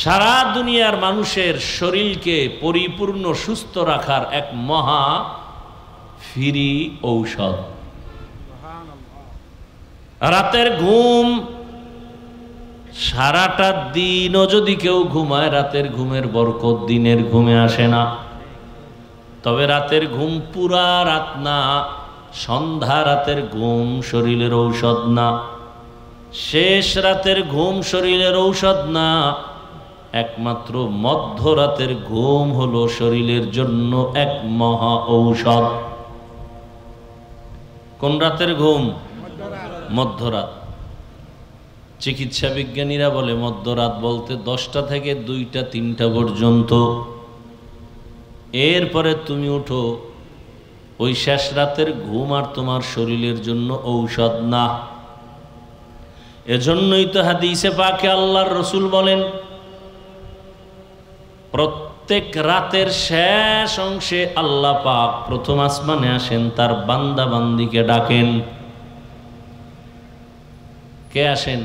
সারা দুনিয়ার মানুষের শরীরকে পরিপূর্ণ সুস্থ রাখার এক মহা ফ্রি ঔষধ। রাতের ঘুম সারাটা দিনও যদি কেউ ঘুমায়, রাতের ঘুমের বরকত দিনের ঘুমে আসে না। তবে রাতের ঘুম পুরা রাত না, সন্ধ্যা রাতের ঘুম শরীরের ঔষধ না, শেষ রাতের ঘুম শরীরের ঔষধ না, একমাত্র মধ্যরাতের ঘুম হলো শরীরের জন্য এক মহা ঔষধ। কোন রাতের ঘুম? মধ্যরাত। চিকিৎসা বিজ্ঞানীরা বলে মধ্যরাত বলতে 10টা থেকে 2টা 3টা পর্যন্ত। এরপরে তুমি উঠো, ওই শেষ রাতের ঘুম আর তোমার শরীরের জন্য ঔষধ না। এজন্যই তো হাদিসে পাকে আল্লাহর রসুল বলেন, প্রত্যেক রাতের শেষ অংশে আল্লাহ পাক প্রথম আসমানে আসেন, তার বান্দা বান্দিকে ডাকেন। কে আসেন?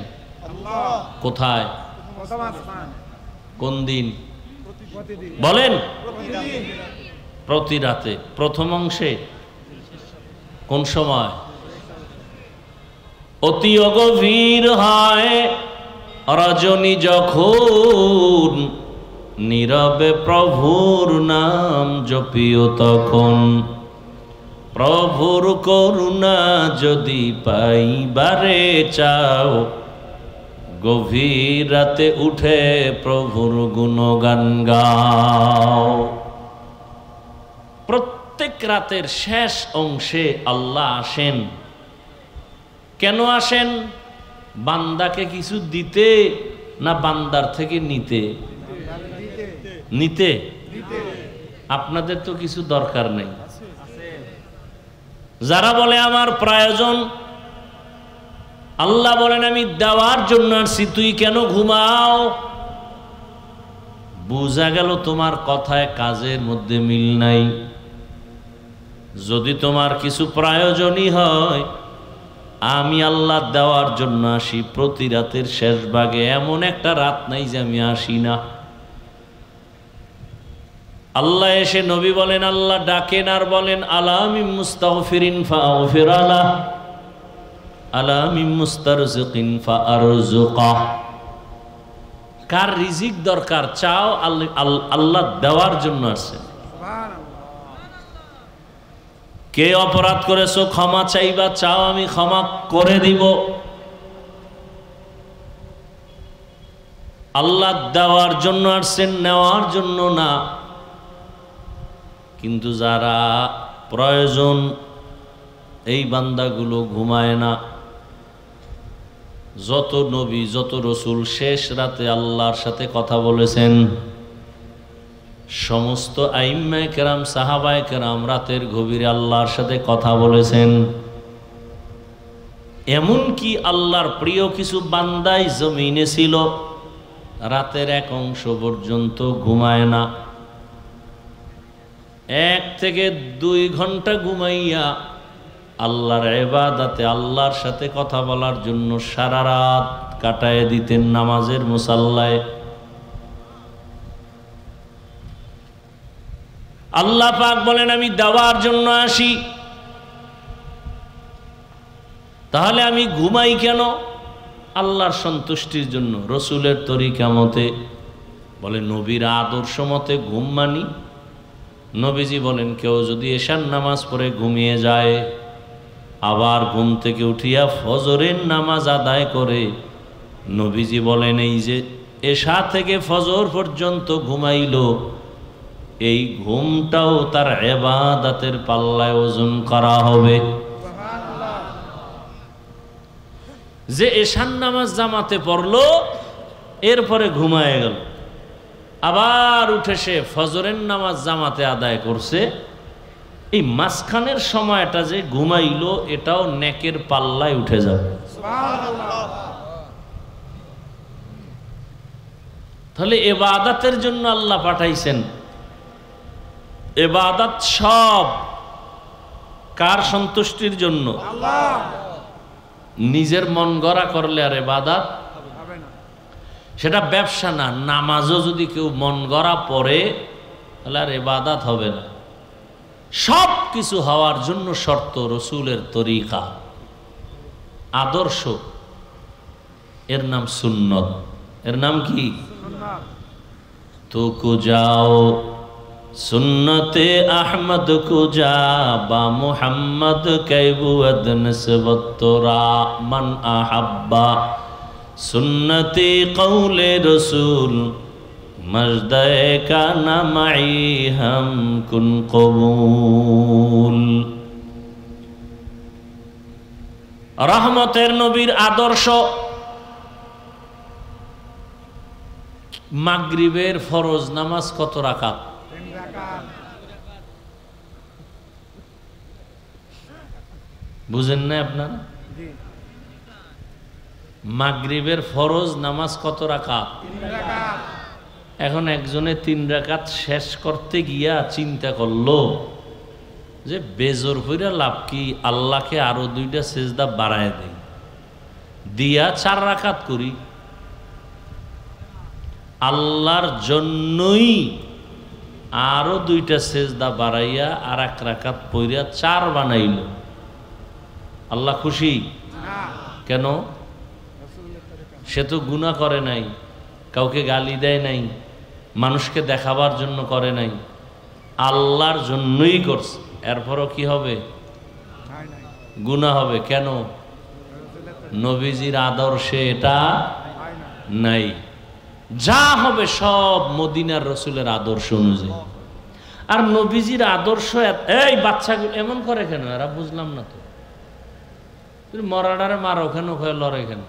কোথায়? কোন দিন বলেন? প্রতি রাতে। প্রথম অংশে কোন সময়? অতি গভীর হয় রজনী যখন, নীরবে প্রভুর নাম জপিও তখন। প্রভুর করুণা যদি পাইবারে চাও, গভীর রাতে উঠে প্রভুর গুণগান গাও। প্রত্যেক রাতের শেষ অংশে আল্লাহ আসেন। কেন আসেন? বান্দাকে কিছু দিতে না বান্দার থেকে নিতে? নিতে। আপনাদের তো কিছু দরকার নেই। যারা বলে আমার প্রয়োজন, আল্লাহ বলেন আমি দেওয়ার জন্য আসছি, তুই কেন ঘুমাও? বোঝা গেল তোমার কথায় কাজের মধ্যে মিল নাই। যদি তোমার কিছু প্রয়োজনই হয়, আমি আল্লাহ দেওয়ার জন্য আসি। প্রতি রাতের শেষ ভাগে এমন একটা রাত নাই যে আমি আসি না। আল্লাহ এসে নবী বলেন, আল্লাহ ডাকেন আর বলেন, আলা মিন মুস্তাগফিরিন ফাগফির আলাহ, আলা মিন মুস্তারজিকিন ফাআরযুকাহ। কার রিজিক দরকার চাও, আল্লাহ দেওয়ার জন্য আসছে। কে অপরাধ করেছো ক্ষমা চাইবা, চাও আমি ক্ষমা করে দিব। আল্লাহ দেওয়ার জন্য আসছেন, নেওয়ার জন্য না। কিন্তু যারা প্রয়োজন এই বান্দাগুলো ঘুমায় না। যত নবী যত রসুল শেষ রাতে আল্লাহর সাথে কথা বলেছেন, সমস্ত আইম্মায়ে কেরাম সাহাবায়ে কেরাম রাতের গভীরে আল্লাহর সাথে কথা বলেছেন। এমনকি আল্লাহর প্রিয় কিছু বান্দাই জমিনে ছিল, রাতের এক অংশ পর্যন্ত ঘুমায় না। 1 থেকে 2 ঘন্টা ঘুমাইয়া আল্লাহর ইবাদতে আল্লাহর সাথে কথা বলার জন্য সারা রাত কাটায় দিতেন নামাজের মুসাল্লায়। আল্লাহ পাক বলেন, আমি দেওয়ার জন্য আসি, তাহলে আমি ঘুমাই কেন? আল্লাহর সন্তুষ্টির জন্য, রসুলের তরিকা মতে। বলে নবীর আদর্শ মতে ঘুম মানি। নবীজি বলেন, কেউ যদি এশার নামাজ পড়ে ঘুমিয়ে যায়, আবার ঘুম থেকে উঠিয়া ফজরের নামাজ আদায় করে, নবীজি বলেন এই যে এশা থেকে ফজর পর্যন্ত ঘুমাইল, এই ঘুমটাও তার ইবাদতের পাল্লায় ওজন করা হবে। যে এশার নামাজ জামাতে পড়লো, এরপরে ঘুমায় গেল, আবার উঠে সে ফজরের নামাজ জামাতে আদায় করছে, এই মাঝখানের সময়টা যে ঘুমাইলো এটাও নেকের পাল্লায় উঠে যাবে। তাহলে ইবাদতের জন্য আল্লাহ পাঠাইছেন। ইবাদত সব কার সন্তুষ্টির জন্য? আল্লাহ। নিজের মন গড়া করলে আর ইবাদত হবে না। সেটা ব্যবসা না। নামাজও যদি কেউ মন গড়া পড়ে তাহলে আর ইবাদত হবে না। সব কিছু হওয়ার জন্য শর্ত রসুলের তরিকা, আদর্শ, এর নাম সুন্নত। এর নাম কি? সুন্নাত। তো কো যাও সুন্নতে আহমদ কো যা, বা মুহাম্মদ কৈবুদ নসবত তোরা, মান আহাব্বা সুন্নতি কৌলে রসুল, মজদায়ে কানা মাই হাম কুন কবুল। রহমতের নবীর আদর্শ। মাগরিবের ফরজ নামাজ কত রাকাত? 3 রাকাত। বুঝেন না আপনারা? জি। মাগরিবের ফরজ নামাজ কত রাকাত? 3 রাকাত। এখন একজনে 3 রাকাত শেষ করতে গিয়া চিন্তা করলো যে বেজোর হইরা লাভ কি, আল্লাহকে আরো 2টা সেজদা বাড়ায় দেই, দিয়া 4 রাকাত করি। আল্লাহর জন্যই আরো 2টা সেজদা বাড়াইয়া আর 1 রাকাত পইরা 4 বানাইল। আল্লাহ খুশি? না। কেন? রাসূলের তরিকা। সে তো গুনাহ করে নাই, কাউকে গালি দেয় নাই, মানুষকে দেখাবার জন্য করে নাই, আল্লাহর জন্যই করছে। এরপরও কি হবে? নাই নাই। গুনাহ হবে। কেন? রাসূলের তরিকা। নবীজির আদর্শে এটা হয় না। নাই। যা হবে সব মদিনার রসুলের আদর্শ অনুযায়ী। আর নবীজির আদর্শ এই বাচ্চাগুলো এমন করে কেন? এরা বুঝলাম না তো। তুমি মরাডারে মারো কেন, হয়ে লড়ে কেন?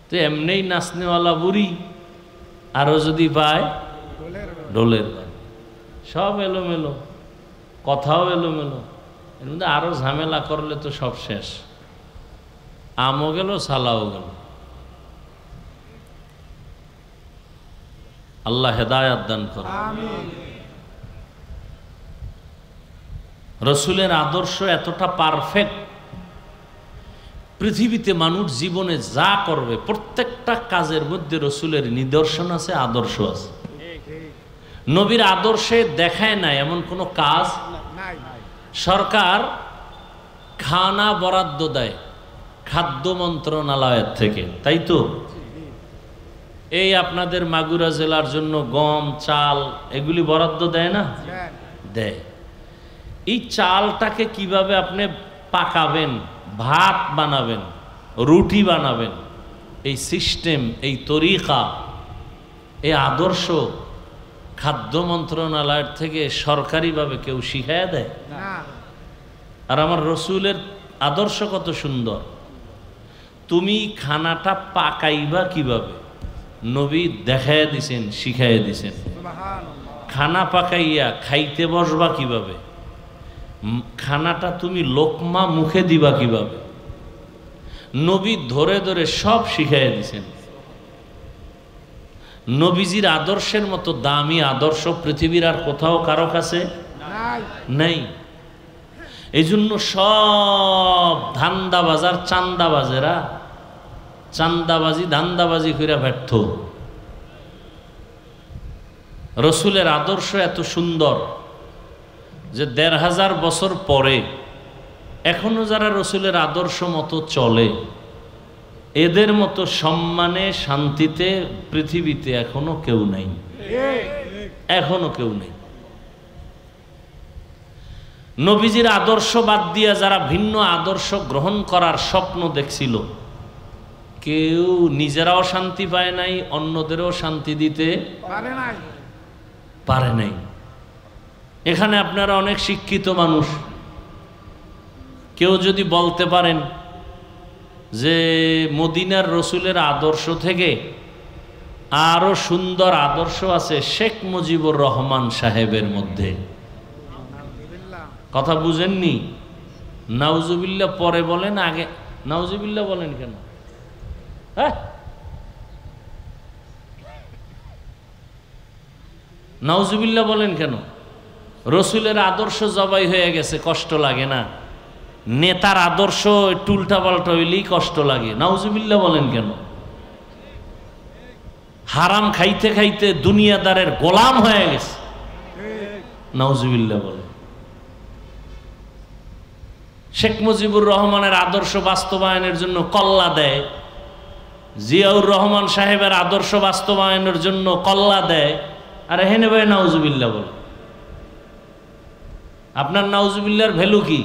তো এমনিই নাচনেওয়ালা বুড়ি, আরো যদি পায় ঢোলের বাড়ি, সব এলোমেলো, কথাও এলোমেলো। এর মধ্যে আরো ঝামেলা করলে তো সব শেষ। আমও গেল, সালাও গেল। আল্লাহ হেদায়াত দান করুন। আমিন। রসুলের আদর্শ এতটা পারফেক্ট, পৃথিবীতে মানুষ জীবনে যা করবে প্রত্যেকটা কাজের মধ্যে রসুলের নিদর্শন আছে, আদর্শ আছে। নবীর আদর্শে দেখায় নাই এমন কোনো কাজ নাই। সরকার খানা বরাদ্দ দেয় খাদ্য মন্ত্রণালয়ের থেকে, তাই তো? এই আপনাদের মাগুরা জেলার জন্য গম, চাল এগুলি বরাদ্দ দেয় না? দেয়। এই চালটাকে কিভাবে আপনি পাকাবেন, ভাত বানাবেন, রুটি বানাবেন, এই সিস্টেম, এই তরিকা, এই আদর্শ খাদ্য মন্ত্রণালয়ের থেকে সরকারিভাবে কেউ শিখাইয়া দেয়? না। আর আমার রসুলের আদর্শ কত সুন্দর। তুমি খানাটা পাকাইবা কিভাবে, নবী দেখাইয়া দিছেন, শিখাইয়া দিছেন। সুবহানাল্লাহ। খানা পাকাইয়া খাইতে বসবা কিভাবে, খানাটা তুমি লোকমা মুখে দিবা কিভাবে, নবী ধরে ধরে সব শিখাইয়া দিছেন। নবীজির আদর্শের মতো দামি আদর্শ পৃথিবীর আর কোথাও কারো কাছে নাই। নেই। এই জন্য সব ধান্দাবাজার চান্দাবাজেরা চান্দাবাজি ধান্দাবাজি করে ব্যর্থ। রসুলের আদর্শ এত সুন্দর যে ১৫০০ বছর পরে এখনো যারা রসুলের আদর্শ মতো চলে, এদের মতো সম্মানে শান্তিতে পৃথিবীতে এখনো কেউ নেই, এখনো কেউ নেই। নবীজির আদর্শ বাদ দিয়া যারা ভিন্ন আদর্শ গ্রহণ করার স্বপ্ন দেখছিল, কেউ নিজেরাও শান্তি পায় নাই, অন্যদেরও শান্তি দিতে পারে নাই। এখানে আপনারা অনেক শিক্ষিত মানুষ, কেউ যদি বলতে পারেন যে মদিনার রসুলের আদর্শ থেকে আরো সুন্দর আদর্শ আছে শেখ মুজিবুর রহমান সাহেবের মধ্যে, কথা বুঝেননি? নাউজুবিল্লাহ পরে বলেন, আগে নাউজুবিল্লাহ বলেন কেন? হ্যাঁ, নাউজুবিল্লাহ বলেন কেন? রসুলের আদর্শ জবাই হয়ে গেছে, কষ্ট লাগে না? নেতার আদর্শ একটু উল্টা পাল্টা হইলেই কষ্ট লাগে, নাউজুবিল্লাহ বলেন কেন? হারাম খাইতে খাইতে দুনিয়াদারের গোলাম হয়ে গেছে, নাউজুবিল্লাহ বলেন। শেখ মুজিবুর রহমানের আদর্শ বাস্তবায়নের জন্য কল্লা দেয়, জিয়াউর রহমান সাহেবের আদর্শ বাস্তবায়নের জন্য কল্লা দেয়, আর হেনে ভাই নাউজুবিল্লাহ বলে। আপনার নাউজুবিল্লাহর ভ্যালু কি?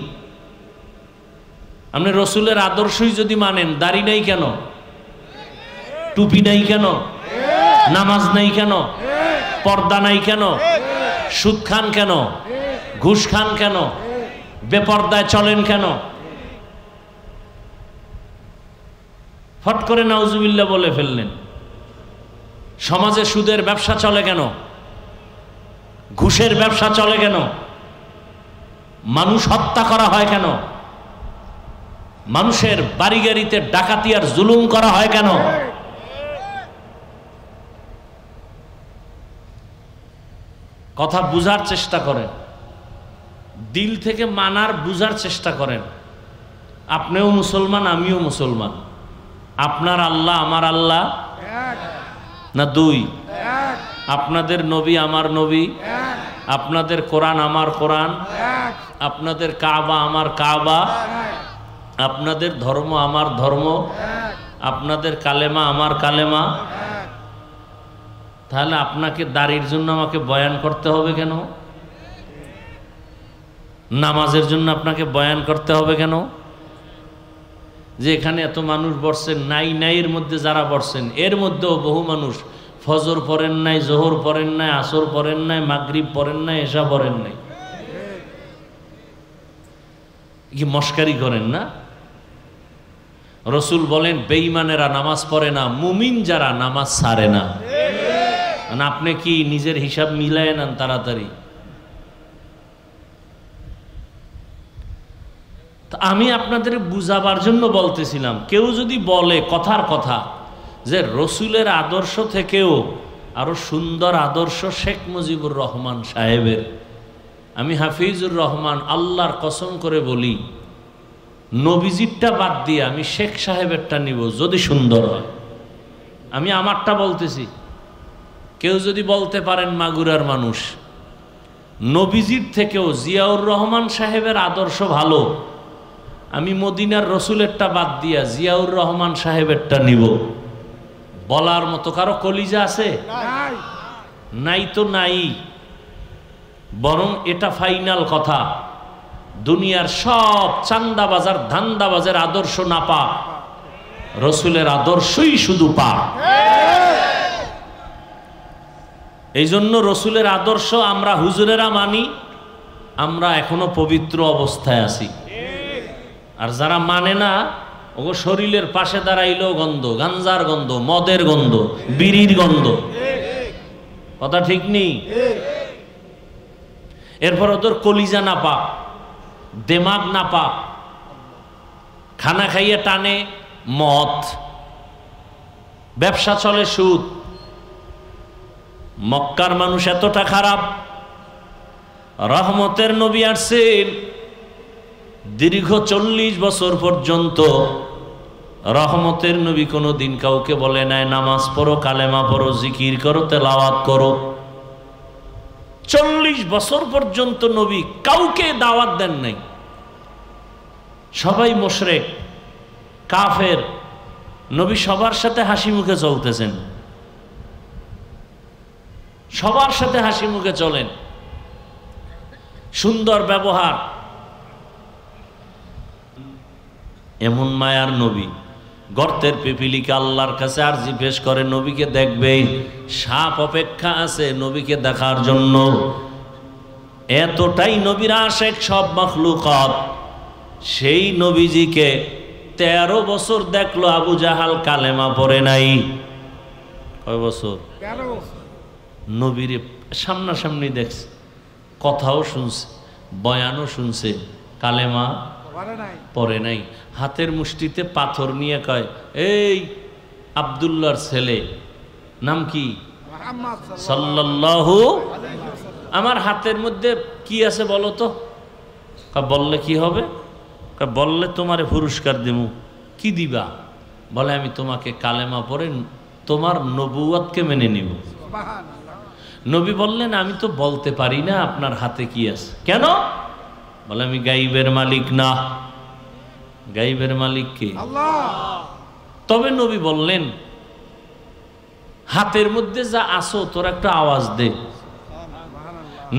আপনি রসুলের আদর্শই যদি মানেন, দাড়ি নাই কেন, টুপি নাই কেন, নামাজ নাই কেন, পর্দা নাই কেন, সুদ খান কেন, ঘুষ খান কেন, বেপর্দায় চলেন কেন? ফট করে নাউজুবিল্লাহ বলে ফেললেন। সমাজে সুদের ব্যবসা চলে কেন, ঘুষের ব্যবসা চলে কেন, মানুষ হত্যা করা হয় কেন, মানুষের বাড়ি গাড়িতে ডাকাতি আর জুলুম করা হয় কেন? কথা বুঝার চেষ্টা করেন, দিল থেকে মানার বুঝার চেষ্টা করেন। আপনিও মুসলমান, আমিও মুসলমান। আপনার আল্লাহ আমার আল্লাহ না দুই? আপনাদের নবী আমার নবী, আপনাদের কোরআন আমার কোরআন, আপনাদের কাবা আমার কাবা, আপনাদের ধর্ম আমার ধর্ম, আপনাদের কালেমা আমার কালেমা। তাহলে আপনাকে দাড়ির জন্য আমাকে বয়ান করতে হবে কেন? নামাজের জন্য আপনাকে বয়ান করতে হবে কেন? যে এখানে এত মানুষ বসছেন, নাই নাইয়ের মধ্যে যারা বসছেন, এর মধ্যেও বহু মানুষ ফজর পড়েন নাই, জোহর পড়েন নাই, আসর পড়েন নাই, মাগরিব পড়েন নাই, এশা পড়েন নাই। কি মস্কারি করেন না? রসুল বলেন বেঈমানেরা নামাজ পড়ে না, মুমিন যারা নামাজ ছাড়ে না। আপনি কি নিজের হিসাব মিলায় নেন তাড়াতাড়ি? আমি আপনাদের বুঝাবার জন্য বলতেছিলাম, কেউ যদি বলে কথার কথা যে রসুলের আদর্শ থেকেও আরো সুন্দর আদর্শ শেখ মুজিবুর রহমান সাহেবের, আমি হাফিজুর রহমান আল্লাহর কসম করে বলি, নবীজিরটা বাদ দিয়ে আমি শেখ সাহেবেরটা নিব যদি সুন্দর হয়। আমি আমারটা বলতেছি। কেউ যদি বলতে পারেন মাগুরার মানুষ, নবীজির থেকেও জিয়াউর রহমান সাহেবের আদর্শ ভালো, আমি মদিনার রসুলেরটা বাদ দিয়া জিয়াউর রহমান সাহেবেরটা নিব, বলার মতো কারো কলিজা আছে? নাই তো নাই। বরং এটা ফাইনাল কথা, দুনিয়ার সব চান্দাবাজার ধান্দাবাজের আদর্শ নাপা, রসুলের আদর্শই শুধু পাপ। এই জন্য রসুলের আদর্শ আমরা হুজুরেরা মানি, আমরা এখনো পবিত্র অবস্থায় আছি। আর যারা মানে না, ওগো শরীরের পাশে দাঁড়াইলেও গন্ধ, গাঞ্জার গন্ধ, মদের গন্ধ, বিড়ির গন্ধ। কথা ঠিক নেই? এরপর ওদের কলিজা না পাক, দেমাগ না পাক, খানা খাইয়ে টানে মদ, ব্যবসা চলে সুদ। মক্কার মানুষ এতটা খারাপ, রহমতের নবী আসছেন, দীর্ঘ 40 বছর পর্যন্ত রহমতের নবী কোনো দিন কাউকে বলে নাই নামাজ পড়ো, কালেমা পড়ো, জিকির করো, তেলাওয়াত করো। 40 বছর পর্যন্ত নবী কাউকে দাওয়াত দেন নাই। সবাই মুশরিক, কাফের। নবী সবার সাথে হাসি মুখে চলতেছেন, সবার সাথে হাসি মুখে চলেন, সুন্দর ব্যবহার। এমন মায়ার নবী, গর্তের পিপিলিকা আল্লাহর কাছে আরজি পেশ করে নবীকে দেখবে, সাপ অপেক্ষা আছে নবীকে দেখার জন্য। এতটাই নবীর আশেক সব মাখলুকাত। সেই নবীজিকে 13 বছর দেখলো আবু জাহাল, কালেমা পড়ে নাই। কয় বছর? 13। নবীরে সামনাসামনি দেখছে, কথাও শুনছে, বয়ানও শুনছে, কালেমা পড়ে নাই। হাতের মুষ্টিতে পাথর নিয়ে কয়, এই আব্দুল্লাহর ছেলে, নাম কি? সাল্লাল্লাহু। আমার হাতের মধ্যে কি আছে বলো তো? বললে কি হবে? বললে তোমারে পুরস্কার দেবো। কি দিবা? বলে আমি তোমাকে কালেমা পড়ে তোমার নবুয়তকে মেনে নিব। নবী বললেন আমি তো বলতে পারি না আপনার হাতে কি আছে। কেন? বলে আমি গাইবের মালিক না। গাইবের মালিক কে? আল্লাহ। তবে নবী বললেন হাতের মধ্যে যা আসো তোর একটা আওয়াজ দে।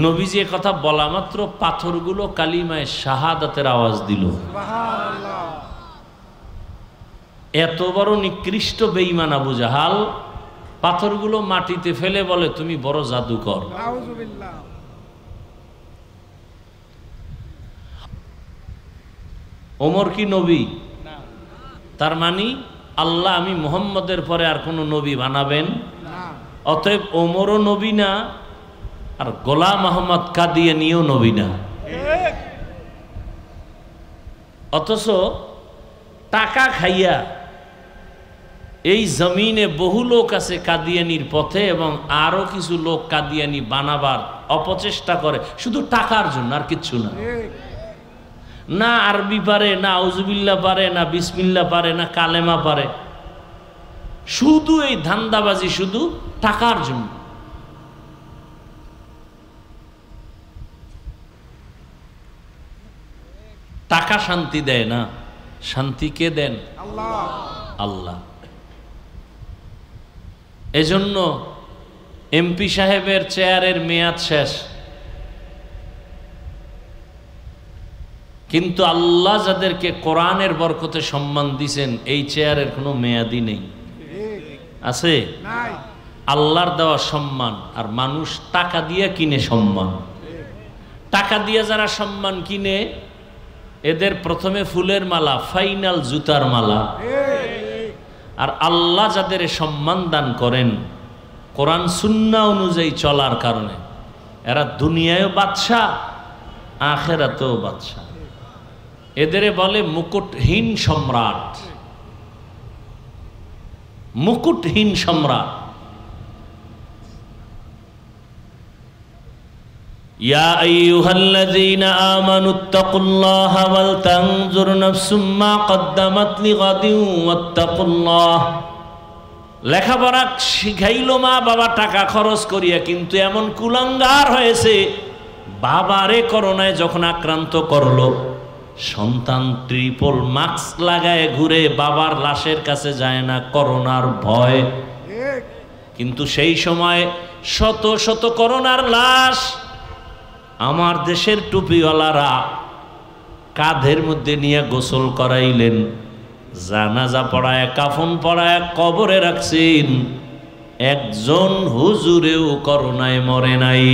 নবীজি কথা বলা মাত্র পাথরগুলো কালিমায়ে শাহাদাতের আওয়াজ দিল। এত বড় নিকৃষ্ট বেঈমান আবু জাহাল পাথরগুলো মাটিতে ফেলে বলে তুমি বড় জাদুকর। ওমর কি নবী? তার মানে আল্লাহ আমি মুহাম্মদের পরে আর কোন নবী বানাবেন? অতএব ওমরও নবী না, আর গোলাম আহমদ কাদিয়ানীও নবী না। অথচ টাকা খাইয়া এই জমিনে বহু লোক আছে কাদিয়ানির পথে, এবং আরো কিছু লোক কাদিয়ানি বানাবার অপচেষ্টা করে শুধু টাকার জন্য, আর কিচ্ছু না। না আরবি পারে, না আউযুবিল্লাহ পারে, না বিসমিল্লাহ পারে, না কালেমা পারে, শুধু এই ধান্দাবাজি, শুধু টাকার জন্য। টাকা শান্তি দেয় না, শান্তি কে দেন? আল্লাহ। আল্লাহ। এজন্য এমপি সাহেবের চেয়ারের মেয়াদ শেষ, কিন্তু আল্লাহ যাদেরকে কোরআনের বরকতে সম্মান দিয়েছেন এই চেয়ারের কোনো মেয়াদই নেই। আছে? আল্লাহর দেওয়া সম্মান, আর মানুষ টাকা দিয়ে কিনে সম্মান। টাকা দিয়ে যারা সম্মান কিনে এদের প্রথমে ফুলের মালা, ফাইনাল জুতার মালা। আর আল্লাহ যাদের সম্মান দান করেন কোরআন সুন্নাহ অনুযায়ী চলার কারণে, এরা দুনিয়ায়ও বাদশাহ, আখিরাতেও বাদশাহ। এদের বলে মুকুটহীন সম্রাট। মুকুটহীন সম্রাট। ইয়া আইয়ুহাল্লাযীনা আমানুত্তাকুল্লাহা ওয়াল তানজুর নাফসুম মা কদ্দামাত লিগাদিন ওয়াত্তাকুল্লাহ। লেখাপড়া শিখাইলো মা বাবা টাকা খরচ করিয়া, কিন্তু এমন কুলাঙ্গার হয়েছে বাবারে করোনায় যখন আক্রান্ত করলো, সন্তান ট্রিপল মাস্ক লাগায় ঘুরে, বাবার লাশের কাছে যায় না করোনার ভয়। কিন্তু সেই সময় শত শত করোনার লাশ আমার দেশের টুপিওয়ালারা কাঁধের মধ্যে নিয়ে গোসল করাইলেন, জানাজা পড়ায় কাফন পড়ায় কবরে রাখছেন, একজন হুজুরেও করোনায় মরে নাই।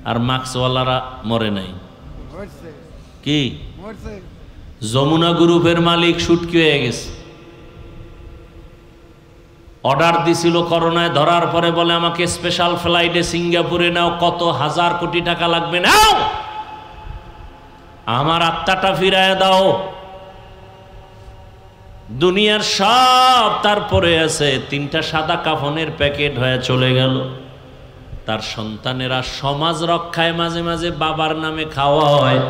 আর মাস্কওয়ালারা মরে নাই। মরছে কি মরছে যমুনা গ্রুপের মালিক শুটকি হয়ে গেছে। অর্ডার দিছিল করোনায় ধরার পরে, বলে আমাকে স্পেশাল ফ্লাইটে সিঙ্গাপুরে নাও, কত হাজার কোটি টাকা লাগবে, নাও, আমার আত্মাটা ফিরায় দাও। দুনিয়ার সব তারপরে আছে, 3টা সাদা কাফনের প্যাকেট হয়ে চলে গেল। তার সন্তানেরা সমাজ রক্ষায় মাঝে মাঝে বাবার নামে খাওয়া হয়,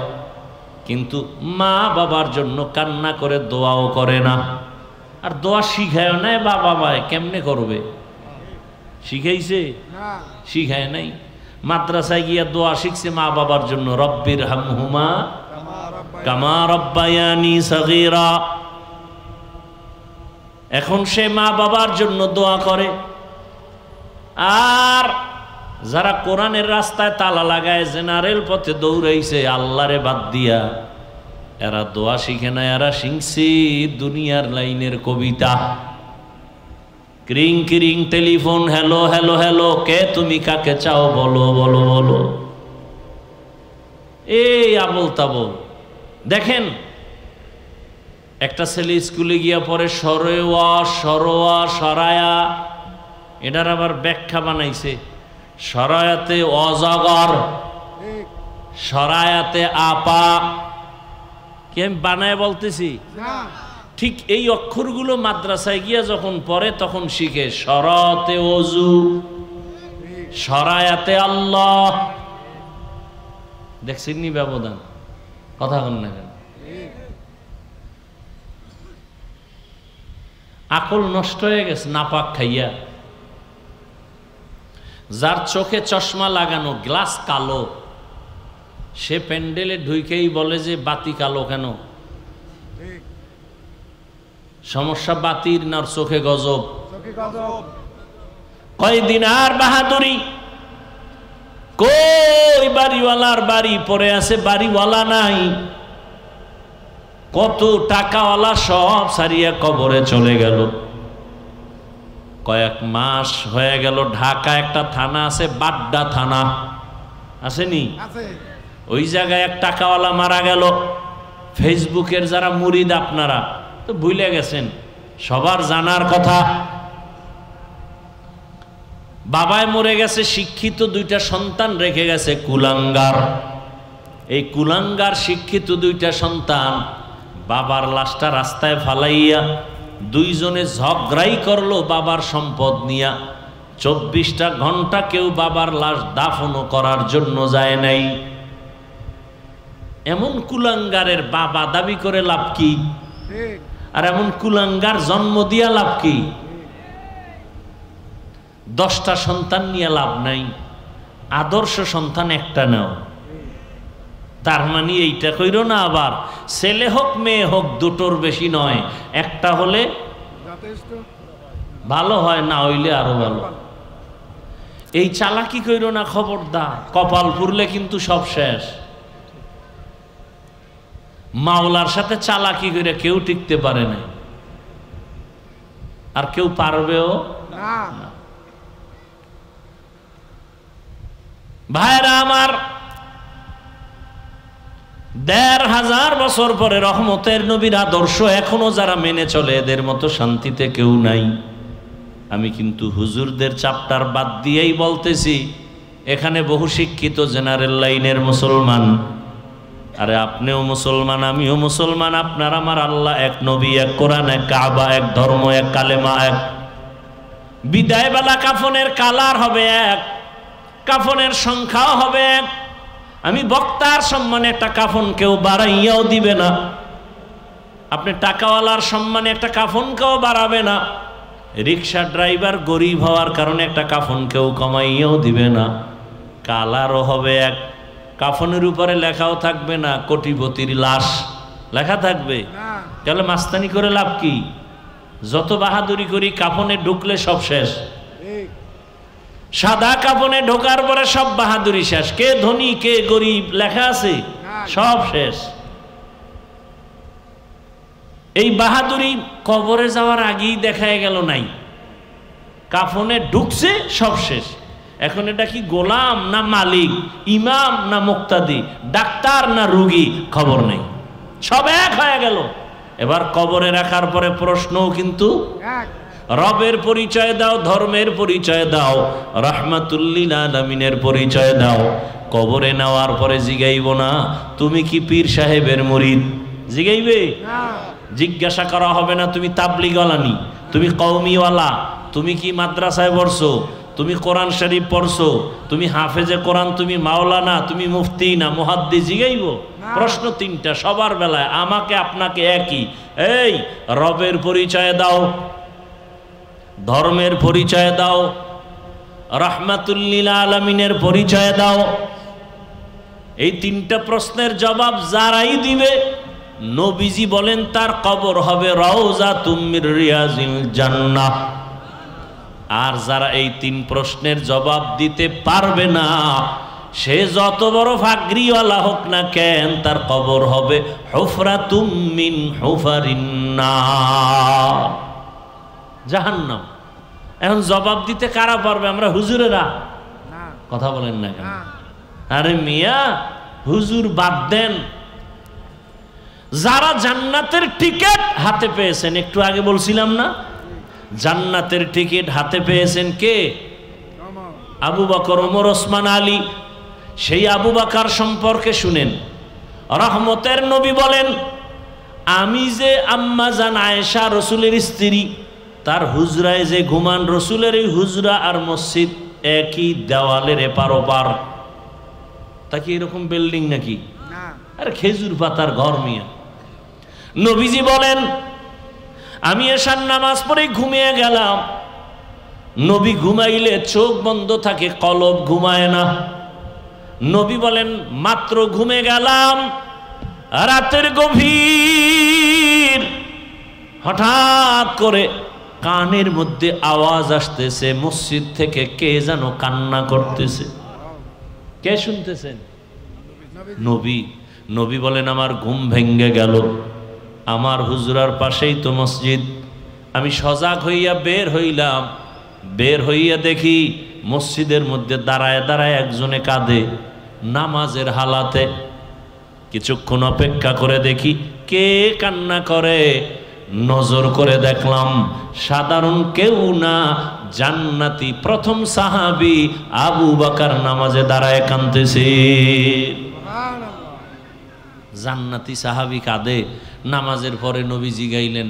কিন্তু মা বাবার জন্য কান্না করে দোয়াও করে না। আর দোয়া শিখায় নাই, বাবা ভাই কেমনে করবে? শিখাইছে? না শিখায় নাই। মাদ্রাসায় গিয়া দোয়া শিখছে মা বাবার জন্য, রব্বির হামহুমা কামা রব্বায়ানি সগীরা। এখন সে মা বাবার জন্য দোয়া করে। আর যারা কোরআনের রাস্তায় তালা লাগায়, জেনারেল পথে দৌড়াইছে আল্লাহরে বাদ দিয়া, এরা দোয়া শিখে না, এরা শিখছে দুনিয়ার লাইনের কবিতা। ক্রিং ক্রিং টেলিফোন, হ্যালো হ্যালো হ্যালো, কে তুমি, কাকে চাও, বলো বলো বলো, এই আবল তাবল। দেখেন একটা ছেলে স্কুলে গিয়া পরে সরোয়া সরোয়া সরায়া, এটার আবার ব্যাখ্যা বানাইছে। সরায়াতে অজগর, ঠিক সরায়াতে আপা। কি আমি বানায় বলতেছি? না ঠিক এই অক্ষরগুলো মাদ্রাসায় গিয়া যখন পড়ে তখন শিখে। সরাতে অজু, সরায়াতে আল্লাহ। দেখছেন নি ব্যবধান? কথা কন না কেন? আকল নষ্ট হয়ে গেছে নাপাক খাইয়া। যার চোখে চশমা লাগানো, গ্লাস কালো, সে প্যান্ডেলে ঢুকেই বলে যে বাতি কালো কেন? ঠিক সমস্যা বাতির না চোখে গজব? চোখে গজব। কয়দিন আর বাহাদুরি, কই বাড়িওয়ালার বাড়ি পড়ে আছে, বাড়িওয়ালা নাই। কত টাকাওয়ালা সব সারিয়া কবরে চলে গেল। কয়েক মাস হয়ে গেল, ঢাকা একটা থানা আছে, বাড্ডা থানা, আসেনি? আছে ওই জায়গায় এক টাকাওয়ালা মারা গেল। ফেসবুকের যারা মুরিদ আপনারা তো ভুলে গেছেন, সবার জানার কথা। বাবায় মরে গেছে, শিক্ষিত 2টা সন্তান রেখে গেছে, কুলাঙ্গার। এই কুলাঙ্গার শিক্ষিত 2টা সন্তান বাবার লাশটা রাস্তায় ফালাইয়া 2 জনে ঝগড়াই করলো বাবার সম্পদ নিয়া। 24টা ঘন্টা কেউ বাবার লাশ দাফনও করার জন্য যায় নাই। এমন কুলাঙ্গারের বাবা দাবি করে লাভ কি? ঠিক আর এমন কুলাঙ্গার জন্ম দিয়া লাভ কি? 10টা সন্তান নিয়ে লাভ নাই, আদর্শ সন্তান একটা নাও। তার মানে এইটা কইরো না আবার ছেলে হোক মেয়ে হোক দুটোর বেশি নয়, একটা হলে যথেষ্ট ভালো হয়, না হইলে আরো ভালো। এই চালাকি কইরো না, খবরদার। কপাল পুরলে কিন্তু সব শেষ। মাওলার সাথে চালাকি করে কেউ টিকতে পারে না, আর কেউ পারবেও না। ভাইরা আমার, 1500 বছর পরে রহমতের নবীর আদর্শ এখনো যারা মেনে চলে, এদের মতো শান্তিতে কেউ নাই। আমি কিন্তু হুজুরদের চ্যাপ্টার বাদ দিয়েই বলতেছি, এখানে বহু শিক্ষিত জেনারেল লাইনের মুসলমান। আরে আপনিও মুসলমান, আমিও মুসলমান, আপনার আমার আল্লাহ এক, নবী এক, কোরআন এক, কাবা এক, ধর্ম এক, কালেমা এক। বিদায় বেলা কাফনের কালার হবে এক, কাফনের সংখ্যাও হবে এক। আমি বক্তার সম্মানে একটা কাফন কেউ বাড়াইয়াও দিবে না, আপনি টাকাওয়ালার সম্মানে একটা কাফন কেউ বাড়াবে না, রিক্সা ড্রাইভার গরিব হওয়ার কারণে একটা কাফন কেউ কমাইয়াও দিবে না। কালারও হবে এক, কাফনের উপরে লেখাও থাকবে না কোটিপতির লাশ, লেখা থাকবে। না তাহলে মাস্তানি করে লাভ কি? যত বাহাদুরি করি কাফনে ঢুকলে সব শেষ। ঠিক সাদা কাফনে ঢোকার পরে সব বাহাদুরি শেষ। কে ধনী কে গরিব লেখা আছে, সব শেষ। এই বাহাদুরি কবরে যাওয়ার আগেই দেখা গেল নাই, কাফনে ঢুকছে সব শেষ। এখন এটা কি গোলাম না মালিক, ইমাম না মুক্তাদি, ডাক্তার না রুগী, খবর নেই, সব এক হয়ে গেল। এবার কবরে রাখার পরে প্রশ্নও কিন্তু এক। রবের পরিচয় দাও, ধর্মের পরিচয় দাও, রাহমাতুল্লিল আলামিনের পরিচয় দাও। কবরে নেওয়ার পরে জিগাইব না তুমি কি পীর সাহেবের মুরিদ, জিগাইবে? না। জিজ্ঞাসা করা হবে না তুমি তাবলিগওয়ালানি, তুমি কওমিওয়ালা, তুমি কি মাদ্রাসায় পড়ছো, তুমি কোরআন শরীফ পড়ছো, তুমি হাফেজে কোরআন, তুমি মাওলানা, তুমি মুফতি না মুহাদ্দিস, জিগাইব? প্রশ্ন তিনটা সবার বেলায়, আমাকে আপনাকে একই। এই রবের পরিচয় দাও, ধর্মের পরিচয় দাও, রাহমাতুল্লিল আলামিনের পরিচয় দাও। এই তিনটা প্রশ্নের জবাব যারাই দিবে নবীজি বলেন তার কবর হবে রাউযাতুম মির রিয়াজিল জান্নাহ। আর যারা এই তিন প্রশ্নের জবাব দিতে পারবে না, সে যত বড় ফাগরিওয়ালা হোক না কেন, তার কবর হবে হুফরাতুম মিন হুফারিন নার, জাহান্নাম। এখন জবাব দিতে কারা পারবে? আমরা হুজুরেরা? না। কথা বলেন না কেন? না। আরে মিয়া, হুজুর বাদ দেন। যারা জান্নাতের টিকিট হাতে পেয়েছেন, একটু আগে বলছিলাম না, জান্নাতের টিকিট হাতে পেয়েছেন কে? আবু বকর, ওমর, ওসমান, আলী। সেই আবু বকর সম্পর্কে শুনেন, রহমতের নবী বলেন, আমি যে আম্মা জান আয়েশা রসুলের স্ত্রী, তার হুজরায় যে ঘুমান, রসুলের এই হুজরা আর মসজিদ একই দেওয়ালের এপার ওপার। তা কি এরকম বিল্ডিং নাকি? না। আরে খেজুর পাতার ঘর মিয়া। নবীজি বলেন, আমি এশার নামাজ পড়ে ঘুমিয়ে গেলাম। নবী ঘুমাইলে চোখ বন্ধ থাকে, কলব ঘুমায় না। নবী বলেন, মাত্র ঘুমে গেলাম, রাতের গভীর, হঠাৎ করে কানের মধ্যে আওয়াজ আসতেছে, মসজিদ থেকে কে যেন কান্না করতেছে। কে শুনতেছেন? নবী। নবী বলেন, আমার ঘুম ভেঙ্গে গেল, আমার হুজরার পাশেই তো মসজিদ। আমি সজাগ হইয়া বের হইলাম, বের হইয়া দেখি মসজিদের মধ্যে দাঁড়ায় দাঁড়ায় একজনে কাঁদে, নামাজের হালাতে। কিছুক্ষণ অপেক্ষা করে দেখি কে কান্না করে। নজর করে দেখলাম সাধারণ কেউ না, জান্নাতি প্রথম সাহাবী আবু বকর নামাজে দাঁড়ায় কাঁদতেছে। জান্নাতি সাহাবী কাঁদে। নামাজের পরে নবীজি গাইলেন,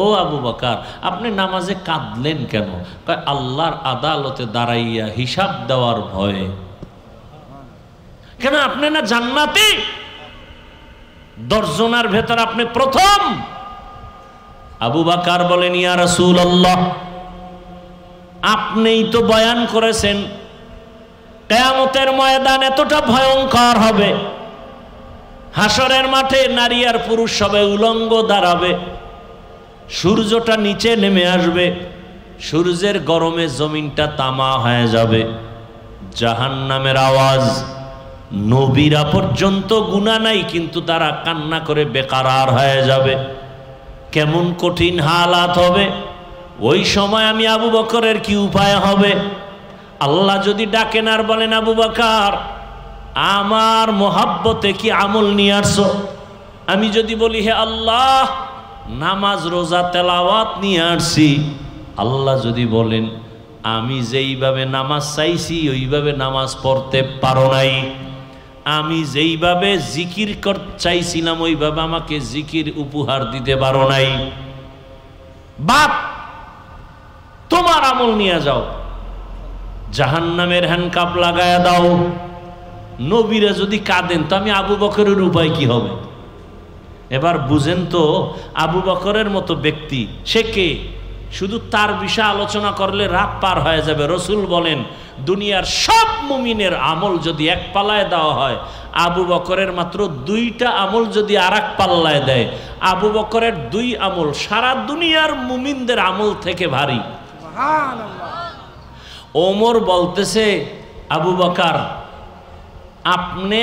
ও আবু বকর, আপনি নামাজে কাঁদলেন কেন? কয়, আল্লাহর আদালতে দাঁড়াইয়া হিসাব দেওয়ার ভয়ে। কেন? আপনি না জান্নাতি? 10 জনের ভেতর আপনি প্রথম। আবু বকর বলেন, ইয়া রাসূলুল্লাহ, আপনিই তো বয়ান করেছেন কিয়ামতের ময়দান এতটা ভয়ঙ্কর হবে, হাসরের মাঠে নারী আর পুরুষ সবাই উলঙ্গ দাঁড়াবে, সূর্যটা নিচে নেমে আসবে, সূর্যের গরমে জমিনটা তামা হয়ে যাবে, জাহান্নামের আওয়াজ, নবীরা পর্যন্ত গুনাহ নাই কিন্তু তারা কান্না করে বেকারার হয়ে যাবে। কেমন কঠিন হালাত হবে ওই সময়। আমি আবু বকরের কি উপায় হবে? আল্লাহ যদি ডাকেন আর বলেন, আবু বকর, আমার মোহাব্বতে কি আমল নিয়ে আসছো? আমি যদি বলি, হে আল্লাহ, নামাজ রোজা তেলাওয়াত নিয়ে আসছি। আল্লাহ যদি বলেন, আমি যেইভাবে নামাজ চাইছি ওইভাবে নামাজ পড়তে পারো নাই, আমি যেইভাবে জিকির চাইছিলাম ওইভাবে আমাকে জিকির উপহার দিতে পারো নাই, বাপ তোমার আমল নিয়ে যাও, জাহান্নামের হ্যান্ডকাপ লাগায়া দাও। নবীরা যদি কাঁদেন তো আমি আবু বকরের উপায় কি হবে? এবার বুঝেন তো, আবু বকরের মতো ব্যক্তি সে কে? শুধু তার বিষয়ে আলোচনা করলে রাত পার হয়ে যাবে। রসুল বলেন, দুনিয়ার সব মুমিনের আমল যদি এক পাল্লায় দেওয়া হয়, আবু বকরের মাত্র 2টা আমল যদি আর এক পাল্লায় দেয়, আবু বকরের 2 আমল সারা দুনিয়ার মুমিনদের আমল থেকে ভারী। ওমর বলতেছে, আবু বকর, আপনি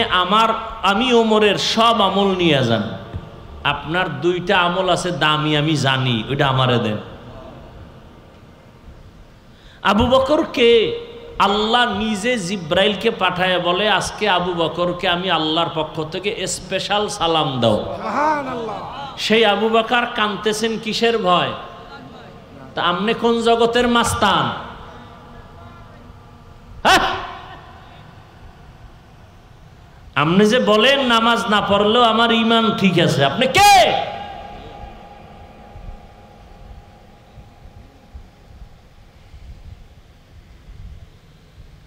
আমি ওমরের সব আমল নিয়ে যান, আপনার দুইটা আমল আছে দামি, আমি জানি, ওইটা আমারে দেন। আবু বকরকে আল্লাহ নিজে জিব্রাইলকে পাঠায় বলে, আজকে আবু বকরকে আমি আল্লাহর পক্ষ থেকে স্পেশাল সালাম দাও। সুবহানাল্লাহ। সেই আবু বকর কাঁদতেছেন কিসের ভয়? তা আমনে কোন জগতের মাস্তান? হ্যাঁ, আপনি যে বলেন নামাজ না পড়লেও আমার ঈমান ঠিক আছে, আপনি কে?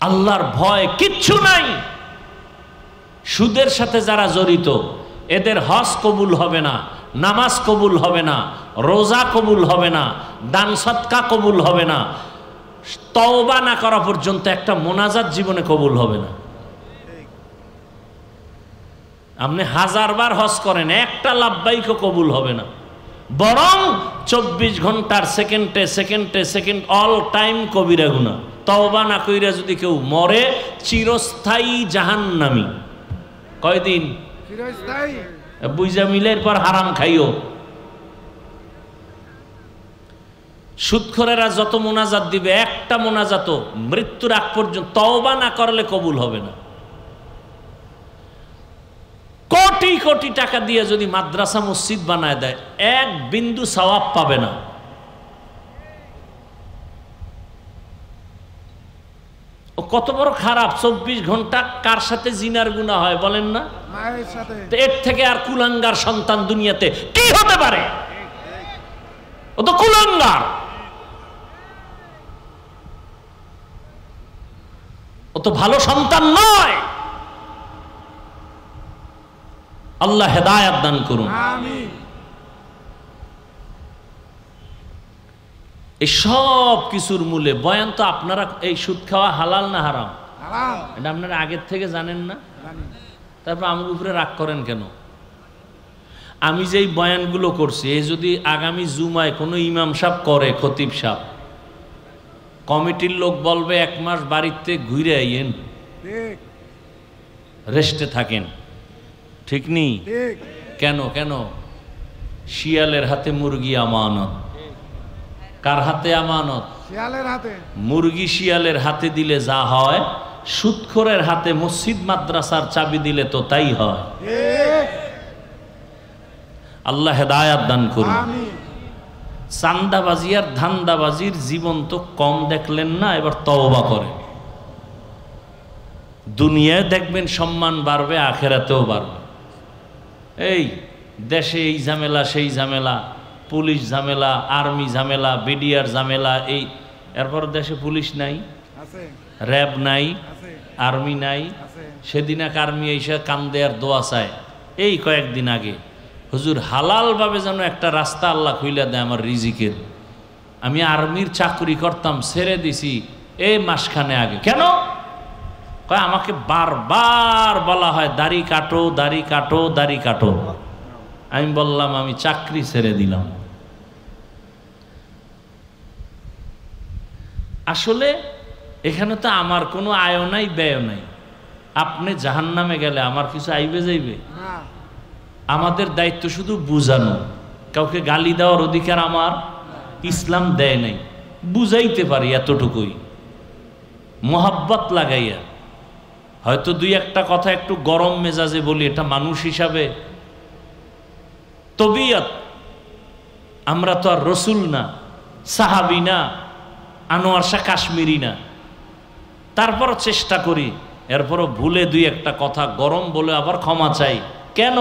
আল্লাহর ভয় কিচ্ছু নাই। সুদের সাথে যারা জড়িত এদের হজ কবুল হবে না, নামাজ কবুল হবে না, রোজা কবুল হবে না, দান সদকা কবুল হবে না, তওবা না করা পর্যন্ত একটা মোনাজাত জীবনে কবুল হবে না। আপনি 1000 বার হজ করেন, একটা লাব্বাইকও কবুল হবে না। বরং 24 ঘন্টার সেকেন্ডে সেকেন্ডে সেকেন্ড অল টাইম কবিরা গুনাহ। তওবা না কইরা যদি কেউ মরে, চিরস্থায়ী জাহান্নামী। কয়দিন? চিরস্থায়ী। বুঝা মিলের পর হারাম খাইও। সুদখোরেরা যত মোনাজাত দিবে, একটা মোনাজাতও মৃত্যুর আগ পর্যন্ত তওবা না করলে কবুল হবে না। কোটি কোটি টাকা দিয়ে যদি মাদ্রাসা মসজিদ বানায় দেয়, এক বিন্দু সওয়াব পাবে না। ও কত বড় খারাপ! 24 ঘন্টা কার সাথে জিনার গুনাহ হয় বলেন না? মায়ের সাথে। তো এর থেকে আর কুলাঙ্গার সন্তান দুনিয়াতে কি হতে পারে? ও তো কুলাঙ্গার, ও তো ভালো সন্তান নয়। আল্লাহ হেদায়েত দান করুন। আমিন। এই সব কিছুর মূলে বয়ান তো আপনারা, এই সুদ খাওয়া হালাল না হারাম হারাম। এটা আপনারা আগের থেকে জানেন না, জানি। তারপর আমার উপরে রাগ করেন কেন? আমি যেই বয়ানগুলো করছি, এই যদি আগামী জুমায় কোনো ইমাম সাহেব করে, খতিব সাহেব, কমিটির লোক বলবে 1 মাস বাড়িতে ঘুরে আইয়েন, ঠিক রেস্টে থাকেন। ঠিক নেই? ঠিক। কেন কেন? শিয়ালের হাতে মুরগি আমানত। কার হাতে আমানত? শিয়ালের হাতে। মুরগি শিয়ালের হাতে দিলে যা হয়, সুদখোরের হাতে মসজিদ মাদ্রাসার চাবি দিলে তো তাই হয়। ঠিক। আল্লাহ হেদায়াত দান করুন। আমিন। চান্দাবাজি আর ধান্দাবাজির জীবন তো কম দেখলেন না, এবার তওবা করেন। দুনিয়ায় দেখবেন সম্মান বাড়বে, আখেরাতেও বাড়বে। এই দেশে এই ঝামেলা সেই ঝামেলা, পুলিশ ঝামেলা, আর্মি ঝামেলা, বিডিআর ঝামেলা, এই এরপর দেশে পুলিশ নাই, আছে। র্যাব নাই, আছে। আর্মি নাই। আছে। সেদিন এক আর্মি এসে কান্দে আর দোয়া চায়, এই কয়েকদিন আগে, হুজুর হালালভাবে যেন একটা রাস্তা আল্লাহ খুইলা দেয় আমার রিজিকের। আমি আর্মির চাকরি করতাম, ছেড়ে দিছি এই মাসখানে আগে। কেন? কয় আমাকে বারবার বলা হয় দাড়ি কাটো, দাড়ি কাটো, দাড়ি কাটো। আমি বললাম আমি চাকরি ছেড়ে দিলাম। আসলে এখানে তো আমার কোনো আয় নাই, ব্যয় নাই। আপনি জাহান্নামে গেলে আমার কিছু আইবে যাইবে? না। আমাদের দায়িত্ব শুধু বুঝানো। কাউকে গালি দেওয়ার অধিকার আমার ইসলাম দেয় নাই। বুঝাইতে পারি এতটুকুই, মোহাব্বত লাগাইয়া। হয়তো 2-1টা কথা একটু গরম মেজাজে বলি, এটা মানুষ হিসাবে তবিয়ত। আমরা তো আর রসুল না, সাহাবি না, আনোয়ার শাহ কাশ্মীরি না। তারপরও চেষ্টা করি, এরপরও ভুলে 2-1টা কথা গরম বলে আবার ক্ষমা চাই। কেন?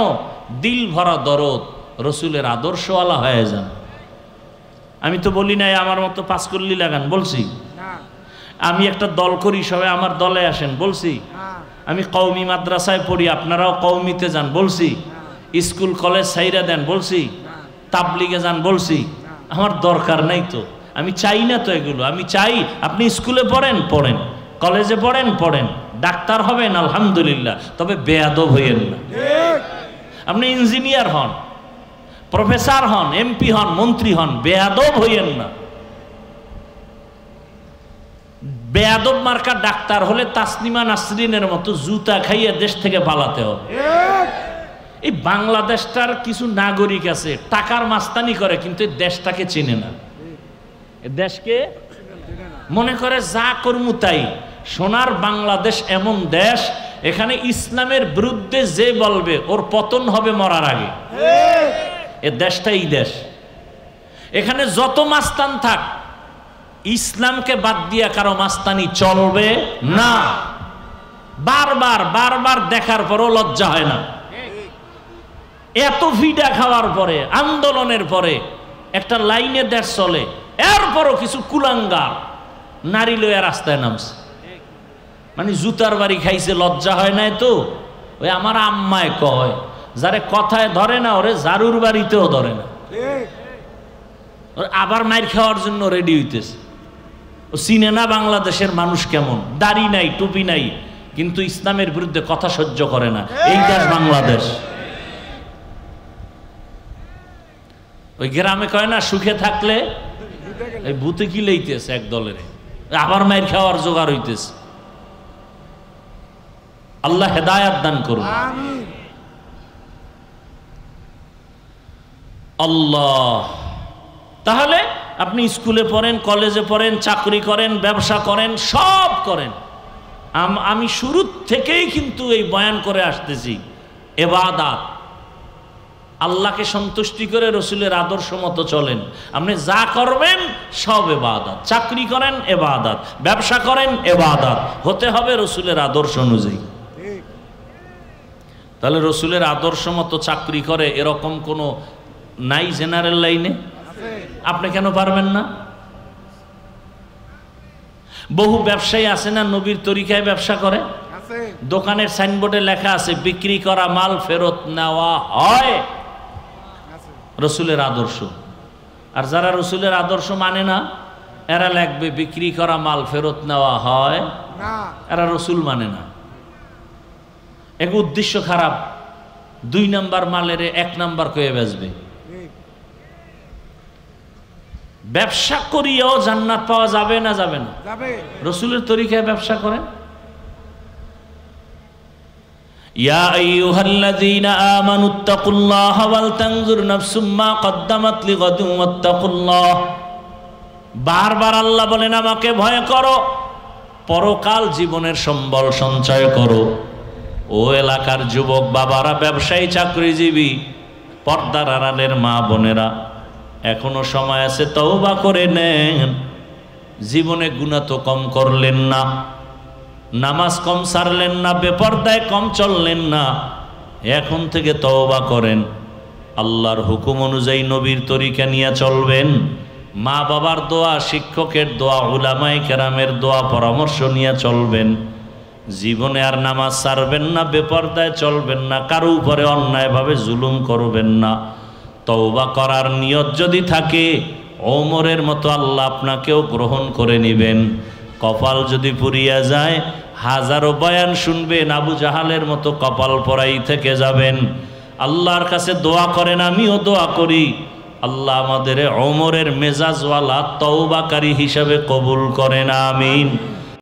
দিল ভরা দরদ, রসুলের আদর্শওয়ালা হয়ে যান। আমি তো বলি নাই আমার মতো 5 কল্লি লাগান, বলছি। না। আমি একটা দল করি, সবাই আমার দলে আসেন, বলছি। না। আমি কওমি মাদ্রাসায় পড়ি, আপনারাও কওমিতে যান, বলছি। স্কুল কলেজ সাইরা দেন, বলছি। তাবলিগে যান, বলছি। আমার দরকার নাই তো, আমি চাই না তো এগুলো। আমি চাই আপনি স্কুলে পড়েন, পড়েন, কলেজে পড়েন, পড়েন, ডাক্তার হবেন, আলহামদুলিল্লাহ, তবে বেয়াদব হইয়েন না। ঠিক। আপনি ইঞ্জিনিয়ার হন, প্রফেসর হন, এমপি হন, মন্ত্রী হন, বেয়াদব হইয়েন না। বেয়াদব মার্কা ডাক্তার হলে তাসনিমা নাসরিনের মতো জুতা খাইয়ে দেশ থেকে পালাতে হবে। ঠিক। এই বাংলাদেশটার কিছু নাগরিক আছে টাকার মাস্তানি করে, কিন্তু এই দেশটাকে চেনে না। এই দেশকে মনে করে যা করমু তাই। সোনার বাংলাদেশ এমন দেশ, এখানে ইসলামের বিরুদ্ধে যে বলবে ওর পতন হবে মরার আগে। এ দেশটাই দেশ। এখানে যত মাস্তান থাক, ইসলামকে বাদ দিয়া কারো মাস্তানি চলবে না। বারবার বারবার দেখার পরও লজ্জা হয় না। এত ভিডা খাওয়ার পরে, আন্দোলনের পরে একটা লাইনে দেশ চলে, এরপরও কিছু কুলাঙ্গার নারী লইয়া রাস্তায় নামছে। মানে জুতার বাড়ি খাইছে, লজ্জা হয় নাই তো? ওই আমার আম্মায় কয়, যারে কথায় ধরে না ওরে জারুর বাড়িতেও ধরে না। আবার মাইর খাওয়ার জন্য রেডি হইতেছে। ও চিনে না বাংলাদেশের মানুষ কেমন, দাড়ি নাই, টুপি নাই, কিন্তু ইসলামের বিরুদ্ধে কথা সহ্য করে না। এই দেশ বাংলাদেশ। ওই গ্রামে কয় না, সুখে থাকলে এই ভূতে কি লইতেছে এক দলের, আবার মাইর খাওয়ার জোগাড় হইতেছে। আল্লাহ হেদায়াত দান করুন। আল্লাহ। তাহলে আপনি স্কুলে পড়েন, কলেজে পড়েন, চাকরি করেন, ব্যবসা করেন, সব করেন। আমি শুরু থেকেই কিন্তু এই বয়ান করে আসতেছি, ইবাদত। আল্লাহকে সন্তুষ্টি করে রসুলের আদর্শ মতো চলেন। আপনি যা করবেন সব ইবাদত। চাকরি করেন ইবাদত, ব্যবসা করেন ইবাদত, হতে হবে রসুলের আদর্শ অনুযায়ী। তাহলে রসুলের আদর্শ মতো চাকরি করে এরকম কোনো নাই জেনারেল লাইনে? আপনি কেন পারবেন না? বহু ব্যবসায়ী আছে না নবীর তরিকায় ব্যবসা করে। দোকানের সাইনবোর্ডে লেখা আছে বিক্রি করা মাল ফেরত নেওয়া হয়, রসুলের আদর্শ। আর যারা রসুলের আদর্শ মানে না, এরা লিখবে বিক্রি করা মাল ফেরত নেওয়া হয়, এরা রসুল মানে না। এক উদ্দেশ্য খারাপ, 2 নাম্বার মালের 1 নাম্বার কয়ে বেচবে। ব্যবসা করিয়াও জান্নাত পাওয়া যাবে না? যাবে না। রসুলের তরিকায় ব্যবসা করেন। ইয়া আইয়ুহাল্লাযীনা আমানুত্তাকুল্লাহা ওয়াল তানজুর নাফসুম মা কদ্দামাত লিগাদিন ওয়াত্তাকুল্লাহ। বারবার আল্লাহ বলেন আমাকে ভয় করো, পরকাল জীবনের সম্বল সঞ্চয় করো। ও এলাকার যুবক বাবারা, ব্যবসায়ী, চাকরিজীবী, পর্দার আড়ালের মা বোনেরা, এখনো সময় আছে, তওবা করে নেন। জীবনে গুনাহ তো কম করলেন না, নামাজ কম ছাড়লেন না, বেপরদায় কম চললেন না, এখন থেকে তওবা করেন। আল্লাহর হুকুম অনুযায়ী নবীর তরিকা নিয়ে চলবেন। মা বাবার দোয়া, শিক্ষকের দোয়া, উলামায়ে কেরামের দোয়া, পরামর্শ নিয়ে চলবেন। জীবনে আর নামাজ ছাড়বেন না, বেপরদায় চলবেন না, কারো উপরে অন্যায়ভাবে জুলুম করবেন না। তওবা করার নিয়ত যদি থাকে, ওমরের মতো আল্লাহ আপনাকেও গ্রহণ করে নেবেন। কপাল যদি পুড়িয়া যায়, হাজারো বয়ান শুনবেন, আবু জাহালের মতো কপাল পরাই থেকে যাবেন। আল্লাহর কাছে দোয়া করেন, আমিও দোয়া করি, আল্লাহ আমাদের ওমরের মেজাজওয়ালা তওবাকারী হিসাবে কবুল করেন, আমিন।